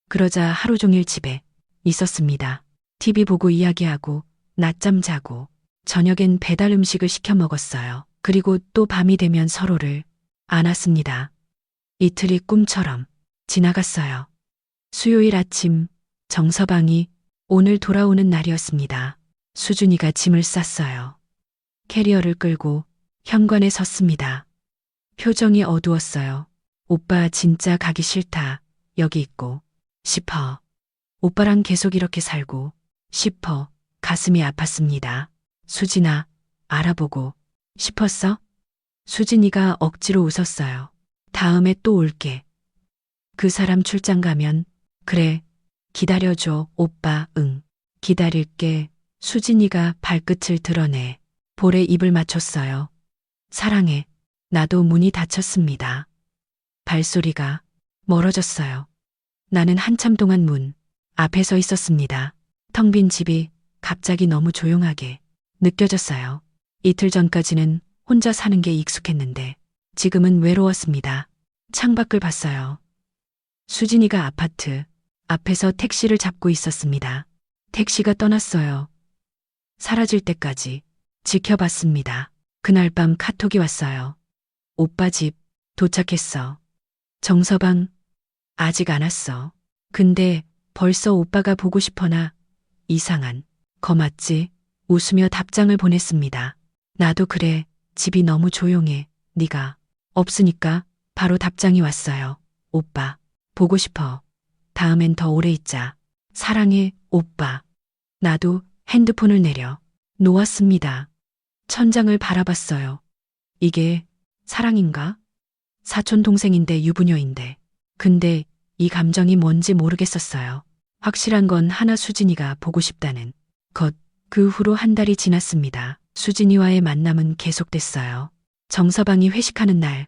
그러자 하루 종일 집에 있었습니다. TV 보고 이야기하고 낮잠 자고 저녁엔 배달 음식을 시켜 먹었어요. 그리고 또 밤이 되면 서로를 안았습니다. 이틀이 꿈처럼 지나갔어요. 수요일 아침 정서방이 오늘 돌아오는 날이었습니다. 수준이가 짐을 쌌어요. 캐리어를 끌고 현관에 섰습니다. 표정이 어두웠어요. 오빠 진짜 가기 싫다. 여기 있고 싶어. 오빠랑 계속 이렇게 살고 싶어. 가슴이 아팠습니다. 수진아, 알아보고 싶었어? 수진이가 억지로 웃었어요. 다음에 또 올게. 그 사람 출장 가면 그래. 기다려줘. 오빠, 응. 기다릴게. 수진이가 발끝을 드러내 볼에 입을 맞췄어요. 사랑해. 나도 문이 닫혔습니다. 발소리가 멀어졌어요. 나는 한참 동안 문 앞에 서 있었습니다. 텅 빈 집이 갑자기 너무 조용하게 느껴졌어요. 이틀 전까지는 혼자 사는 게 익숙했는데 지금은 외로웠습니다. 창밖을 봤어요. 수진이가 아파트 앞에서 택시를 잡고 있었습니다. 택시가 떠났어요. 사라질 때까지 지켜봤습니다. 그날 밤 카톡이 왔어요. 오빠 집 도착했어. 정서방 아직 안 왔어. 근데 벌써 오빠가 보고 싶어나 이상한 거 맞지? 웃으며 답장을 보냈습니다. 나도 그래. 집이 너무 조용해. 네가 없으니까 바로 답장이 왔어요. 오빠 보고 싶어. 다음엔 더 오래 있자. 사랑해, 오빠. 나도 핸드폰을 내려 놓았습니다. 천장을 바라봤어요. 이게 사랑인가? 사촌 동생인데 유부녀인데. 근데 이 감정이 뭔지 모르겠었어요. 확실한 건 하나 수진이가 보고 싶다는 것. 그 후로 한 달이 지났습니다. 수진이와의 만남은 계속됐어요. 정서방이 회식하는 날,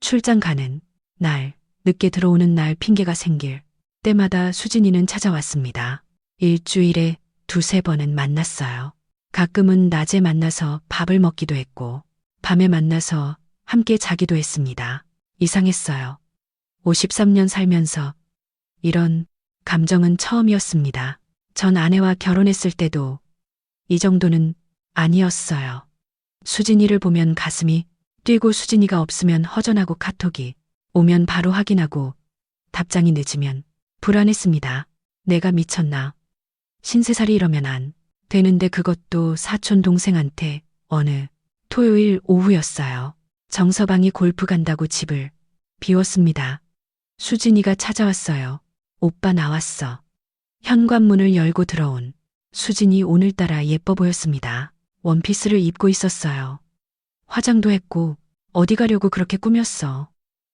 출장 가는 날, 늦게 들어오는 날 핑계가 생길 때마다 수진이는 찾아왔습니다. 일주일에 두세 번은 만났어요. 가끔은 낮에 만나서 밥을 먹기도 했고, 밤에 만나서 함께 자기도 했습니다. 이상했어요. 53년 살면서 이런 감정은 처음이었습니다. 전 아내와 결혼했을 때도 이 정도는 아니었어요. 수진이를 보면 가슴이 뛰고 수진이가 없으면 허전하고 카톡이 오면 바로 확인하고 답장이 늦으면 불안했습니다. 내가 미쳤나? 신세살이 이러면 안 되는데 그것도 사촌 동생한테 어느 토요일 오후였어요. 정서방이 골프 간다고 집을 비웠습니다. 수진이가 찾아왔어요. 오빠 나왔어. 현관문을 열고 들어온 수진이 오늘따라 예뻐 보였습니다. 원피스를 입고 있었어요. 화장도 했고 어디 가려고 그렇게 꾸몄어.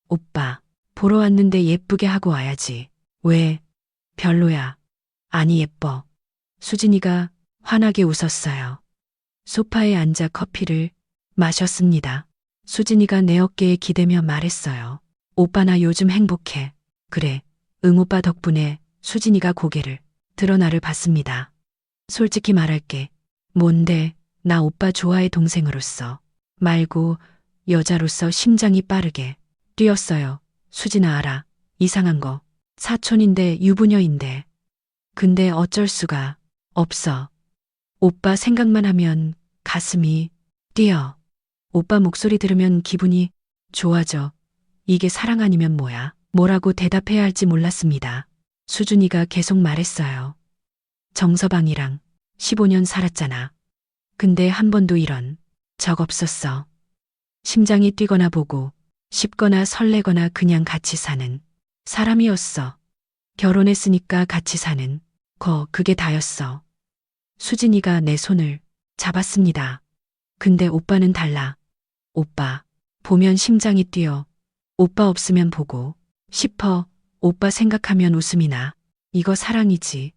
오빠, 보러 왔는데 예쁘게 하고 와야지. 왜? 별로야. 아니 예뻐. 수진이가 환하게 웃었어요. 소파에 앉아 커피를 마셨습니다. 수진이가 내 어깨에 기대며 말했어요. 오빠 나 요즘 행복해. 그래. 응 오빠 덕분에. 수진이가 고개를 들어 나를 봤습니다. 솔직히 말할게. 뭔데? 나 오빠 좋아해. 동생으로서 말고 여자로서 심장이 빠르게 뛰었어요. 수진아 알아. 이상한 거. 사촌인데 유부녀인데. 근데 어쩔 수가 없어. 오빠 생각만 하면 가슴이 뛰어. 오빠 목소리 들으면 기분이 좋아져. 이게 사랑 아니면 뭐야? 뭐라고 대답해야 할지 몰랐습니다. 수준이가 계속 말했어요. 정서방이랑 15년 살았잖아. 근데 한 번도 이런 적 없었어. 심장이 뛰거나 보고 싶거나 설레거나 그냥 같이 사는 사람이었어. 결혼했으니까 같이 사는 거 그게 다였어. 수진이가 내 손을 잡았습니다. 근데 오빠는 달라. 오빠 보면 심장이 뛰어. 오빠 없으면 보고 싶어. 오빠 생각하면 웃음이 나. 이거 사랑이지.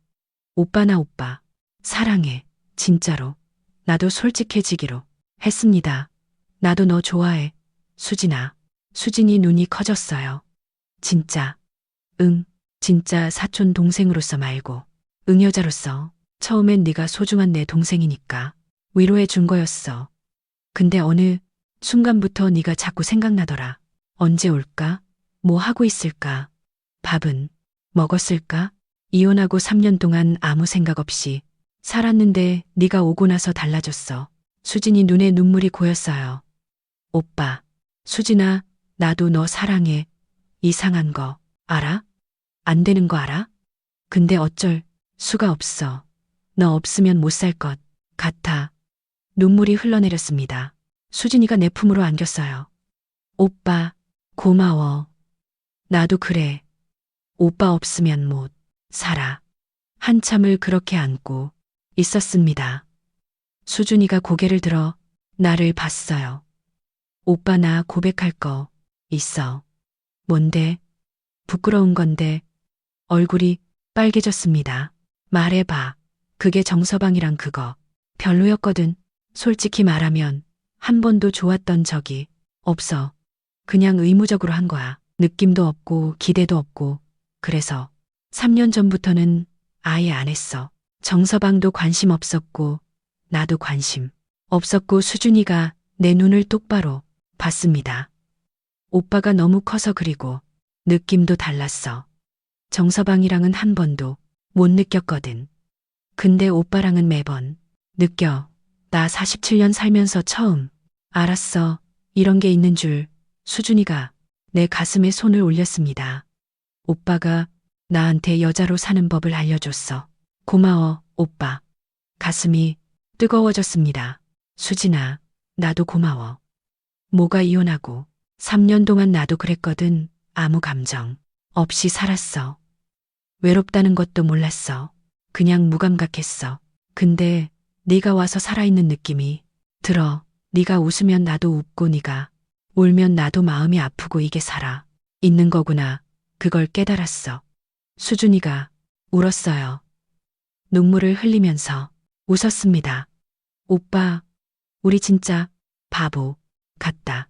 오빠나 오빠. 사랑해. 진짜로. 나도 솔직해지기로 했습니다. 나도 너 좋아해. 수진아. 수진이 눈이 커졌어요. 진짜. 응. 진짜 사촌 동생으로서 말고 응여자로서. 처음엔 네가 소중한 내 동생이니까 위로해 준 거였어. 근데 어느 순간부터 네가 자꾸 생각나더라. 언제 올까? 뭐 하고 있을까? 밥은 먹었을까? 이혼하고 3년 동안 아무 생각 없이 살았는데 네가 오고 나서 달라졌어. 수진이 눈에 눈물이 고였어요. 오빠, 수진아, 나도 너 사랑해. 이상한 거 알아? 안 되는 거 알아? 근데 어쩔 수가 없어. 너 없으면 못 살 것 같아. 눈물이 흘러내렸습니다. 수진이가 내 품으로 안겼어요. 오빠, 고마워. 나도 그래. 오빠 없으면 못 살아. 한참을 그렇게 안고 있었습니다. 수준이가 고개를 들어 나를 봤어요. 오빠 나 고백할 거 있어. 뭔데? 부끄러운 건데 얼굴이 빨개졌습니다. 말해봐. 그게 정서방이랑 그거 별로였거든. 솔직히 말하면 한 번도 좋았던 적이 없어. 그냥 의무적으로 한 거야. 느낌도 없고 기대도 없고. 그래서 3년 전부터는 아예 안 했어. 정서방도 관심 없었고 나도 관심 없었고 수준이가 내 눈을 똑바로 봤습니다. 오빠가 너무 커서 그리고 느낌도 달랐어. 정서방이랑은 한 번도 못 느꼈거든. 근데 오빠랑은 매번 느껴. 나 47년 살면서 처음 알았어. 이런 게 있는 줄. 수준이가 내 가슴에 손을 올렸습니다. 오빠가 나한테 여자로 사는 법을 알려줬어. 고마워, 오빠. 가슴이 뜨거워졌습니다. 수진아, 나도 고마워. 뭐가 이혼하고 3년 동안 나도 그랬거든. 아무 감정 없이 살았어. 외롭다는 것도 몰랐어. 그냥 무감각했어. 근데 네가 와서 살아있는 느낌이 들어. 네가 웃으면 나도 웃고 네가 울면 나도 마음이 아프고 이게 살아 있는 거구나. 그걸 깨달았어. 수준이가 울었어요. 눈물을 흘리면서 웃었습니다. 오빠, 우리 진짜 바보 같다.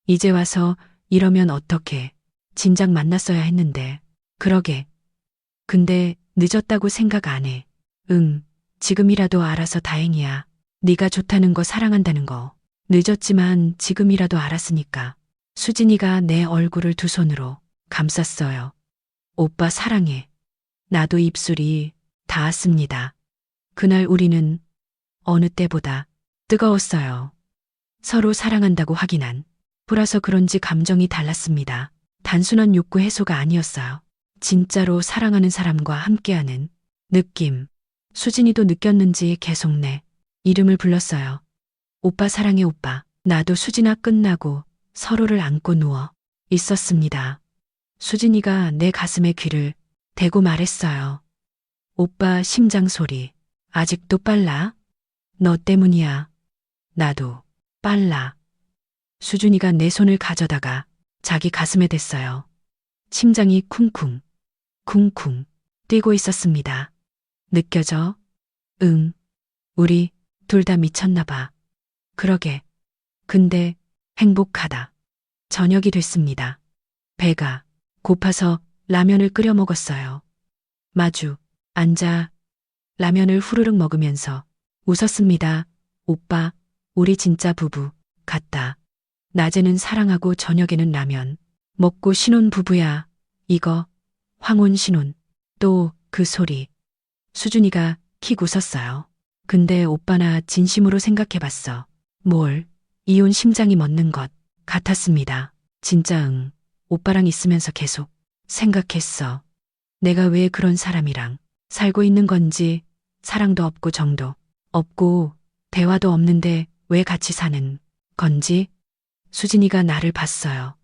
이제 와서 이러면 어떡해. 진작 만났어야 했는데. 그러게. 근데 늦었다고 생각 안 해. 응, 지금이라도 알아서 다행이야. 네가 좋다는 거 사랑한다는 거. 늦었지만 지금이라도 알았으니까. 수진이가 내 얼굴을 두 손으로 감쌌어요. 오빠 사랑해. 나도 입술이 닿았습니다. 그날 우리는 어느 때보다 뜨거웠어요. 서로 사랑한다고 확인한 후라서 그런지 감정이 달랐습니다. 단순한 욕구 해소가 아니었어요. 진짜로 사랑하는 사람과 함께하는 느낌. 수진이도 느꼈는지 계속 내 이름을 불렀어요. 오빠 사랑해 오빠. 나도 수진아 끝나고 서로를 안고 누워 있었습니다. 수진이가 내 가슴에 귀를 대고 말했어요. 오빠 심장 소리 아직도 빨라? 너 때문이야. 나도 빨라. 수준이가 내 손을 가져다가 자기 가슴에 댔어요. 심장이 쿵쿵, 쿵쿵 뛰고 있었습니다. 느껴져? 응. 우리 둘 다 미쳤나 봐. 그러게. 근데 행복하다. 저녁이 됐습니다. 배가 고파서 라면을 끓여 먹었어요. 마주 앉아 라면을 후루룩 먹으면서 웃었습니다. 오빠, 우리 진짜 부부 같다. 낮에는 사랑하고 저녁에는 라면 먹고 신혼 부부야. 이거 황혼 신혼. 또 그 소리. 수준이가 킥 웃었어요. 근데 오빠나 진심으로 생각해봤어. 뭘? 이혼 심장이 멎는 것 같았습니다. 진짜 응. 오빠랑 있으면서 계속 생각했어. 내가 왜 그런 사람이랑 살고 있는 건지. 사랑도 없고 정도 없고 대화도 없는데 왜 같이 사는 건지. 수진이가 나를 봤어요.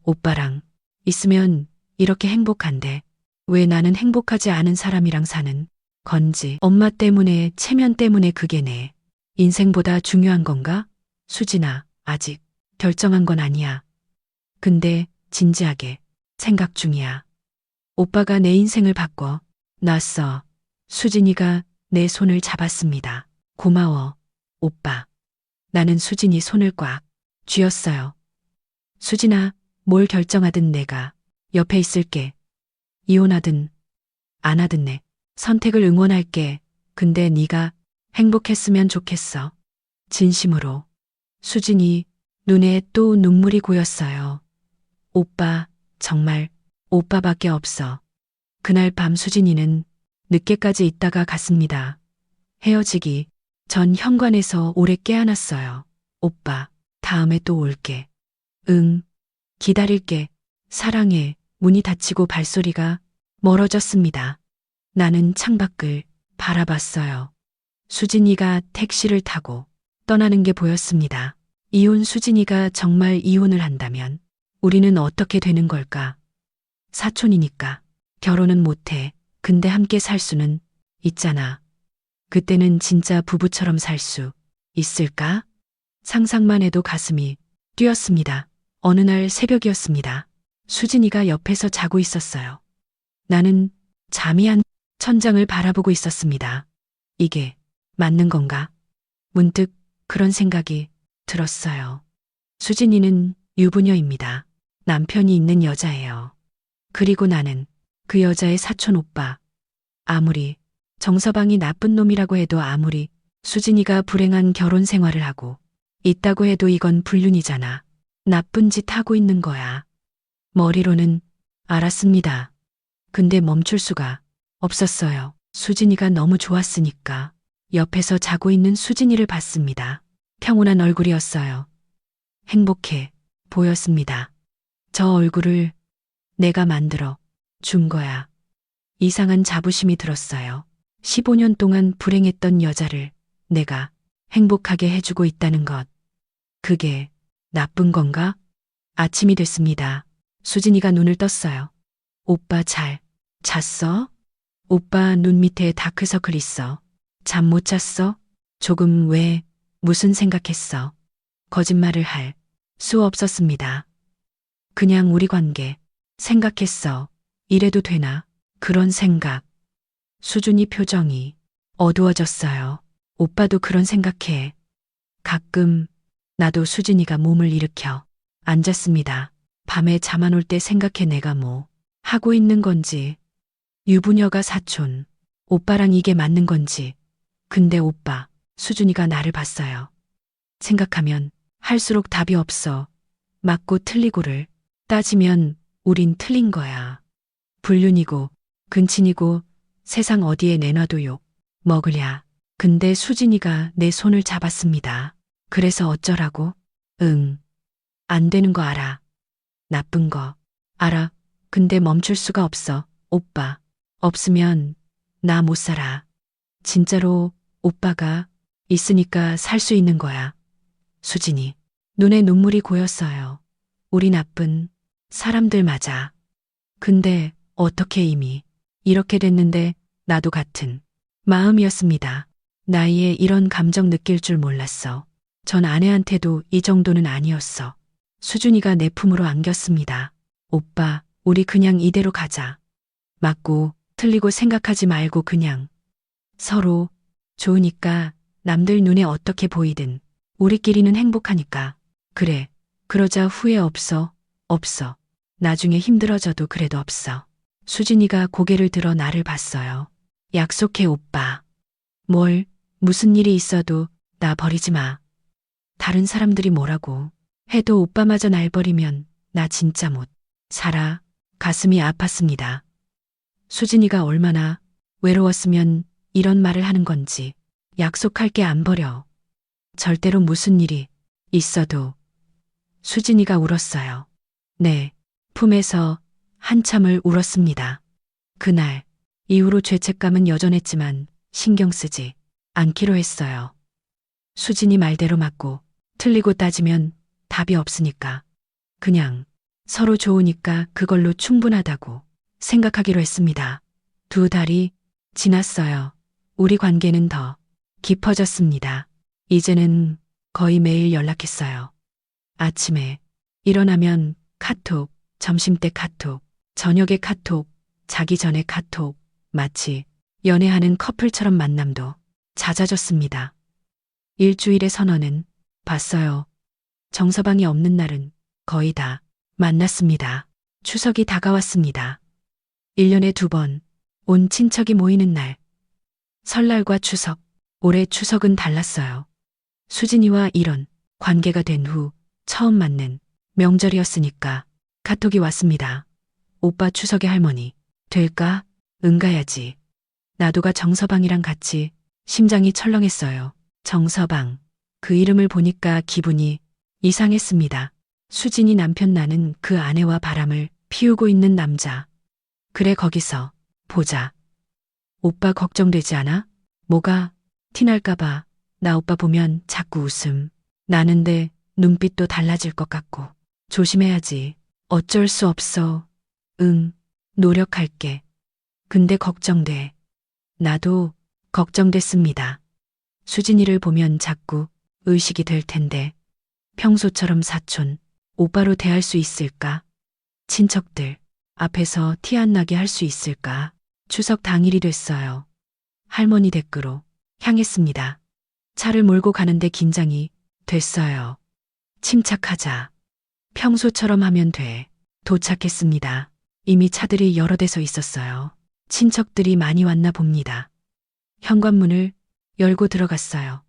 오빠랑 있으면 이렇게 행복한데 왜 나는 행복하지 않은 사람이랑 사는 건지. 엄마 때문에 체면 때문에 그게 내 인생보다 중요한 건가? 수진아, 아직 결정한 건 아니야. 근데 진지하게 생각 중이야. 오빠가 내 인생을 바꿔 놨어. 수진이가 내 손을 잡았습니다. 고마워, 오빠. 나는 수진이 손을 꽉 쥐었어요. 수진아, 뭘 결정하든 내가 옆에 있을게. 이혼하든 안 하든 내 선택을 응원할게. 근데 네가 행복했으면 좋겠어. 진심으로. 수진이 눈에 또 눈물이 고였어요. 오빠, 정말 오빠밖에 없어. 그날 밤 수진이는 늦게까지 있다가 갔습니다. 헤어지기 전 현관에서 오래 깨어났어요. 오빠, 다음에 또 올게. 응, 기다릴게. 사랑해. 문이 닫히고 발소리가 멀어졌습니다. 나는 창밖을 바라봤어요. 수진이가 택시를 타고 떠나는 게 보였습니다. 이혼 수진이가 정말 이혼을 한다면 우리는 어떻게 되는 걸까? 사촌이니까 결혼은 못해. 근데 함께 살 수는 있잖아. 그때는 진짜 부부처럼 살 수 있을까? 상상만 해도 가슴이 뛰었습니다. 어느 날 새벽이었습니다. 수진이가 옆에서 자고 있었어요. 나는 잠이 안 천장을 바라보고 있었습니다. 이게 맞는 건가? 문득 그런 생각이 들었어요. 수진이는 유부녀입니다. 남편이 있는 여자예요. 그리고 나는 그 여자의 사촌 오빠. 아무리 정서방이 나쁜 놈이라고 해도 아무리 수진이가 불행한 결혼 생활을 하고 있다고 해도 이건 불륜이잖아. 나쁜 짓 하고 있는 거야. 머리로는 알았습니다. 근데 멈출 수가 없었어요. 수진이가 너무 좋았으니까. 옆에서 자고 있는 수진이를 봤습니다. 평온한 얼굴이었어요. 행복해 보였습니다. 저 얼굴을 내가 만들어 준 거야. 이상한 자부심이 들었어요. 15년 동안 불행했던 여자를 내가 행복하게 해주고 있다는 것. 그게 나쁜 건가? 아침이 됐습니다. 수진이가 눈을 떴어요. 오빠 잘 잤어? 오빠 눈 밑에 다크서클 있어. 잠 못 잤어? 조금 왜, 무슨 생각했어? 거짓말을 할 수 없었습니다. 그냥 우리 관계 생각했어. 이래도 되나? 그런 생각. 수준이 표정이 어두워졌어요. 오빠도 그런 생각해. 가끔 나도 수진이가 몸을 일으켜 앉았습니다. 밤에 잠 안 올 때 생각해 내가 뭐 하고 있는 건지. 유부녀가 사촌. 오빠랑 이게 맞는 건지. 근데 오빠, 수준이가 나를 봤어요. 생각하면 할수록 답이 없어. 맞고 틀리고를 따지면 우린 틀린 거야. 불륜이고 근친이고 세상 어디에 내놔도 욕 먹으랴. 근데 수진이가 내 손을 잡았습니다. 그래서 어쩌라고? 응. 안 되는 거 알아. 나쁜 거 알아. 근데 멈출 수가 없어. 오빠. 없으면 나 못 살아. 진짜로 오빠가 있으니까 살 수 있는 거야. 수진이. 눈에 눈물이 고였어요. 우리 나쁜 사람들 맞아. 근데 어떻게 이미 이렇게 됐는데 나도 같은 마음이었습니다. 나이에 이런 감정 느낄 줄 몰랐어. 전 아내한테도 이 정도는 아니었어. 수준이가 내 품으로 안겼습니다. 오빠, 우리 그냥 이대로 가자. 맞고 틀리고 생각하지 말고 그냥 서로 좋으니까 남들 눈에 어떻게 보이든 우리끼리는 행복하니까. 그래. 그러자 후회 없어. 없어. 나중에 힘들어져도 그래도 없어. 수진이가 고개를 들어 나를 봤어요. 약속해 오빠. 뭘, 무슨 일이 있어도 나 버리지 마. 다른 사람들이 뭐라고 해도 오빠마저 날 버리면 나 진짜 못 살아. 가슴이 아팠습니다. 수진이가 얼마나 외로웠으면 이런 말을 하는 건지. 약속할게 안 버려. 절대로 무슨 일이 있어도. 수진이가 울었어요. 네, 품에서 한참을 울었습니다. 그날 이후로 죄책감은 여전했지만 신경 쓰지 않기로 했어요. 수진이 말대로 맞고 틀리고 따지면 답이 없으니까. 그냥 서로 좋으니까 그걸로 충분하다고 생각하기로 했습니다. 2달이 지났어요. 우리 관계는 더 깊어졌습니다. 이제는 거의 매일 연락했어요. 아침에 일어나면 카톡, 점심때 카톡, 저녁에 카톡, 자기 전에 카톡, 마치 연애하는 커플처럼 만남도 잦아졌습니다. 일주일의 선언은 봤어요. 정서방이 없는 날은 거의 다 만났습니다. 추석이 다가왔습니다. 1년에 2번 온 친척이 모이는 날. 설날과 추석. 올해 추석은 달랐어요. 수진이와 이런 관계가 된 후 처음 맞는 명절이었으니까 카톡이 왔습니다. 오빠 추석에 할머니 될까? 응가야지. 나도가 정서방이랑 같이 심장이 철렁했어요. 정서방. 그 이름을 보니까 기분이 이상했습니다. 수진이 남편, 나는 그 아내와 바람을 피우고 있는 남자. 그래, 거기서 보자. 오빠 걱정되지 않아? 뭐가? 티날까봐. 나 오빠 보면 자꾸 웃음 나는데 눈빛도 달라질 것 같고. 조심해야지. 어쩔 수 없어. 응, 노력할게. 근데 걱정돼. 나도 걱정됐습니다. 수진이를 보면 자꾸 의식이 될 텐데 평소처럼 사촌, 오빠로 대할 수 있을까? 친척들 앞에서 티 안 나게 할 수 있을까? 추석 당일이 됐어요. 할머니 댁으로 향했습니다. 차를 몰고 가는데 긴장이 됐어요. 침착하자. 평소처럼 하면 돼. 도착했습니다. 이미 차들이 여러 대서 있었어요. 친척들이 많이 왔나 봅니다. 현관문을 열고 들어갔어요.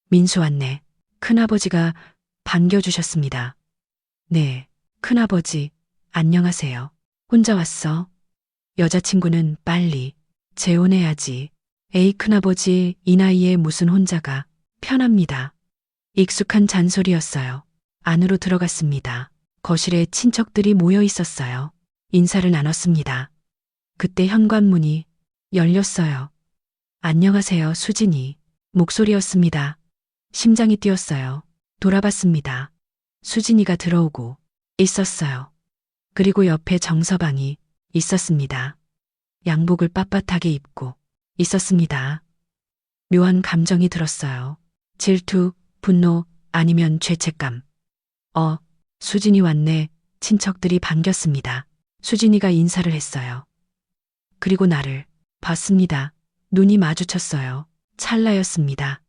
민수 왔네. 큰아버지가 반겨주셨습니다. 네, 큰아버지, 안녕하세요. 혼자 왔어? 여자친구는 빨리 재혼해야지. 에이, 큰아버지, 이 나이에 무슨 혼자가. 편합니다. 익숙한 잔소리였어요. 안으로 들어갔습니다. 거실에 친척들이 모여 있었어요. 인사를 나눴습니다. 그때 현관문이 열렸어요. 안녕하세요, 수진이. 목소리였습니다. 심장이 뛰었어요. 돌아봤습니다. 수진이가 들어오고 있었어요. 그리고 옆에 정서방이 있었습니다. 양복을 빳빳하게 입고 있었습니다. 묘한 감정이 들었어요. 질투, 분노, 아니면 죄책감. 수진이 왔네. 친척들이 반겼습니다. 수진이가 인사를 했어요. 그리고 나를 봤습니다. 눈이 마주쳤어요. 찰나였습니다.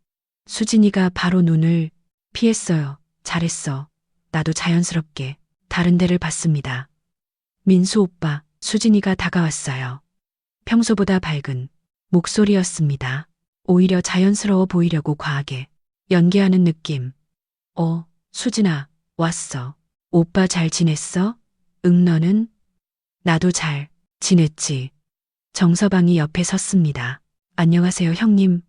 수진이가 바로 눈을 피했어요. 잘했어. 나도 자연스럽게 다른 데를 봤습니다. 민수 오빠, 수진이가 다가왔어요. 평소보다 밝은 목소리였습니다. 오히려 자연스러워 보이려고 과하게 연기하는 느낌. 수진아, 왔어. 오빠 잘 지냈어? 응, 너는? 나도 잘 지냈지. 정서방이 옆에 섰습니다. 안녕하세요, 형님.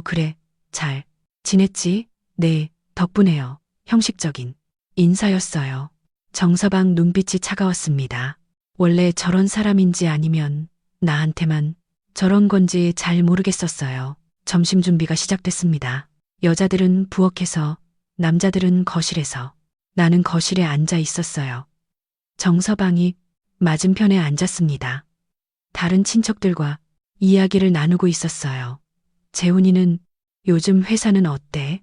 그래, 잘 지냈지? 네, 덕분에요. 형식적인 인사였어요. 정서방 눈빛이 차가웠습니다. 원래 저런 사람인지 아니면 나한테만 저런 건지 잘 모르겠었어요. 점심 준비가 시작됐습니다. 여자들은 부엌에서, 남자들은 거실에서, 나는 거실에 앉아 있었어요. 정서방이 맞은편에 앉았습니다. 다른 친척들과 이야기를 나누고 있었어요. 재훈이는 요즘 회사는 어때?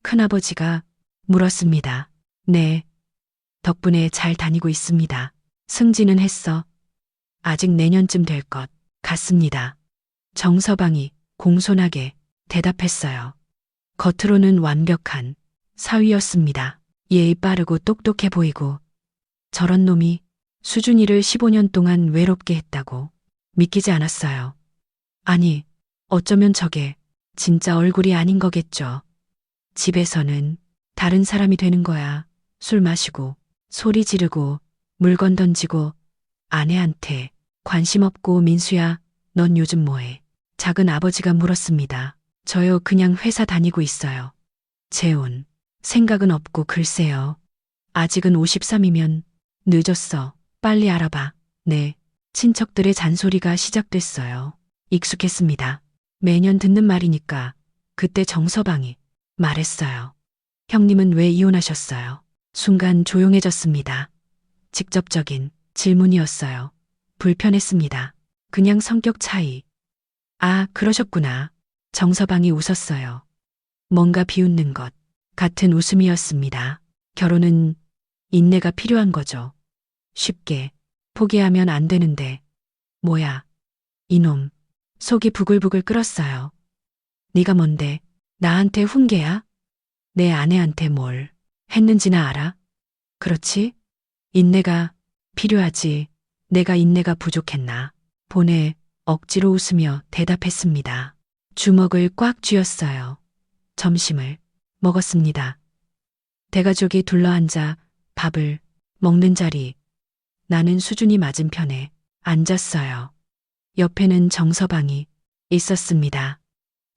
큰아버지가 물었습니다. 네. 덕분에 잘 다니고 있습니다. 승진은 했어. 아직 내년쯤 될 것 같습니다. 정서방이 공손하게 대답했어요. 겉으로는 완벽한 사위였습니다. 예의 빠르고 똑똑해 보이고 저런 놈이 수준이를 15년 동안 외롭게 했다고 믿기지 않았어요. 아니, 어쩌면 저게 진짜 얼굴이 아닌 거겠죠. 집에서는 다른 사람이 되는 거야. 술 마시고, 소리 지르고, 물건 던지고, 아내한테 관심 없고. 민수야, 넌 요즘 뭐해? 작은 아버지가 물었습니다. 저요, 그냥 회사 다니고 있어요. 재혼, 생각은 없고. 글쎄요. 아직은 53이면 늦었어. 빨리 알아봐. 네. 친척들의 잔소리가 시작됐어요. 익숙했습니다. 매년 듣는 말이니까. 그때 정서방이 말했어요. 형님은 왜 이혼하셨어요? 순간 조용해졌습니다. 직접적인 질문이었어요. 불편했습니다. 그냥 성격 차이. 아, 그러셨구나. 정서방이 웃었어요. 뭔가 비웃는 것 같은 웃음이었습니다. 결혼은 인내가 필요한 거죠. 쉽게 포기하면 안 되는데. 뭐야, 이놈. 속이 부글부글 끓었어요. 네가 뭔데? 나한테 훈계야? 내 아내한테 뭘 했는지나 알아? 그렇지? 인내가 필요하지. 내가 인내가 부족했나? 보내 억지로 웃으며 대답했습니다. 주먹을 꽉 쥐었어요. 점심을 먹었습니다. 대가족이 둘러앉아 밥을 먹는 자리. 나는 수준이 맞은편에 앉았어요. 옆에는 정서방이 있었습니다.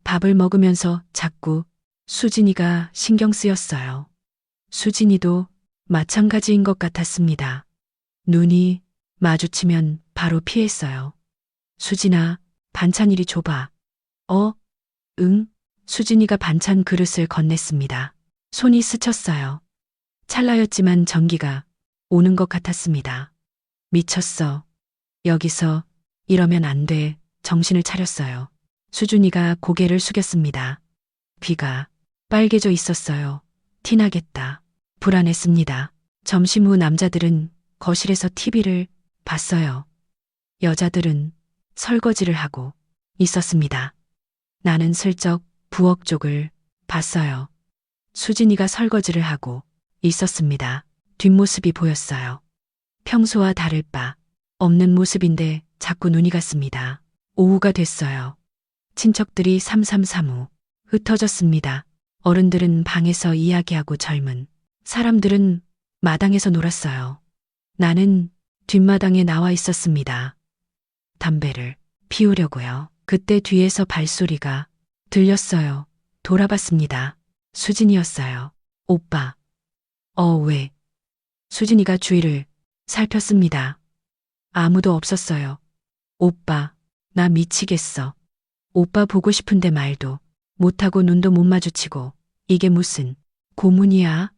밥을 먹으면서 자꾸 수진이가 신경 쓰였어요. 수진이도 마찬가지인 것 같았습니다. 눈이 마주치면 바로 피했어요. 수진아, 반찬 이리 줘봐. 응? 수진이가 반찬 그릇을 건넸습니다. 손이 스쳤어요. 찰나였지만 전기가 오는 것 같았습니다. 미쳤어. 여기서 이러면 안 돼. 정신을 차렸어요. 수준이가 고개를 숙였습니다. 귀가 빨개져 있었어요. 티나겠다. 불안했습니다. 점심 후 남자들은 거실에서 TV를 봤어요. 여자들은 설거지를 하고 있었습니다. 나는 슬쩍 부엌 쪽을 봤어요. 수진이가 설거지를 하고 있었습니다. 뒷모습이 보였어요. 평소와 다를 바 없는 모습인데 자꾸 눈이 갔습니다. 오후가 됐어요. 친척들이 삼삼사무 흩어졌습니다. 어른들은 방에서 이야기하고 젊은 사람들은 마당에서 놀았어요. 나는 뒷마당에 나와 있었습니다. 담배를 피우려고요. 그때 뒤에서 발소리가 들렸어요. 돌아봤습니다. 수진이었어요. 오빠. 왜? 수진이가 주위를 살폈습니다. 아무도 없었어요. 오빠, 나 미치겠어. 오빠 보고 싶은데 말도 못하고 눈도 못 마주치고 이게 무슨 고문이야?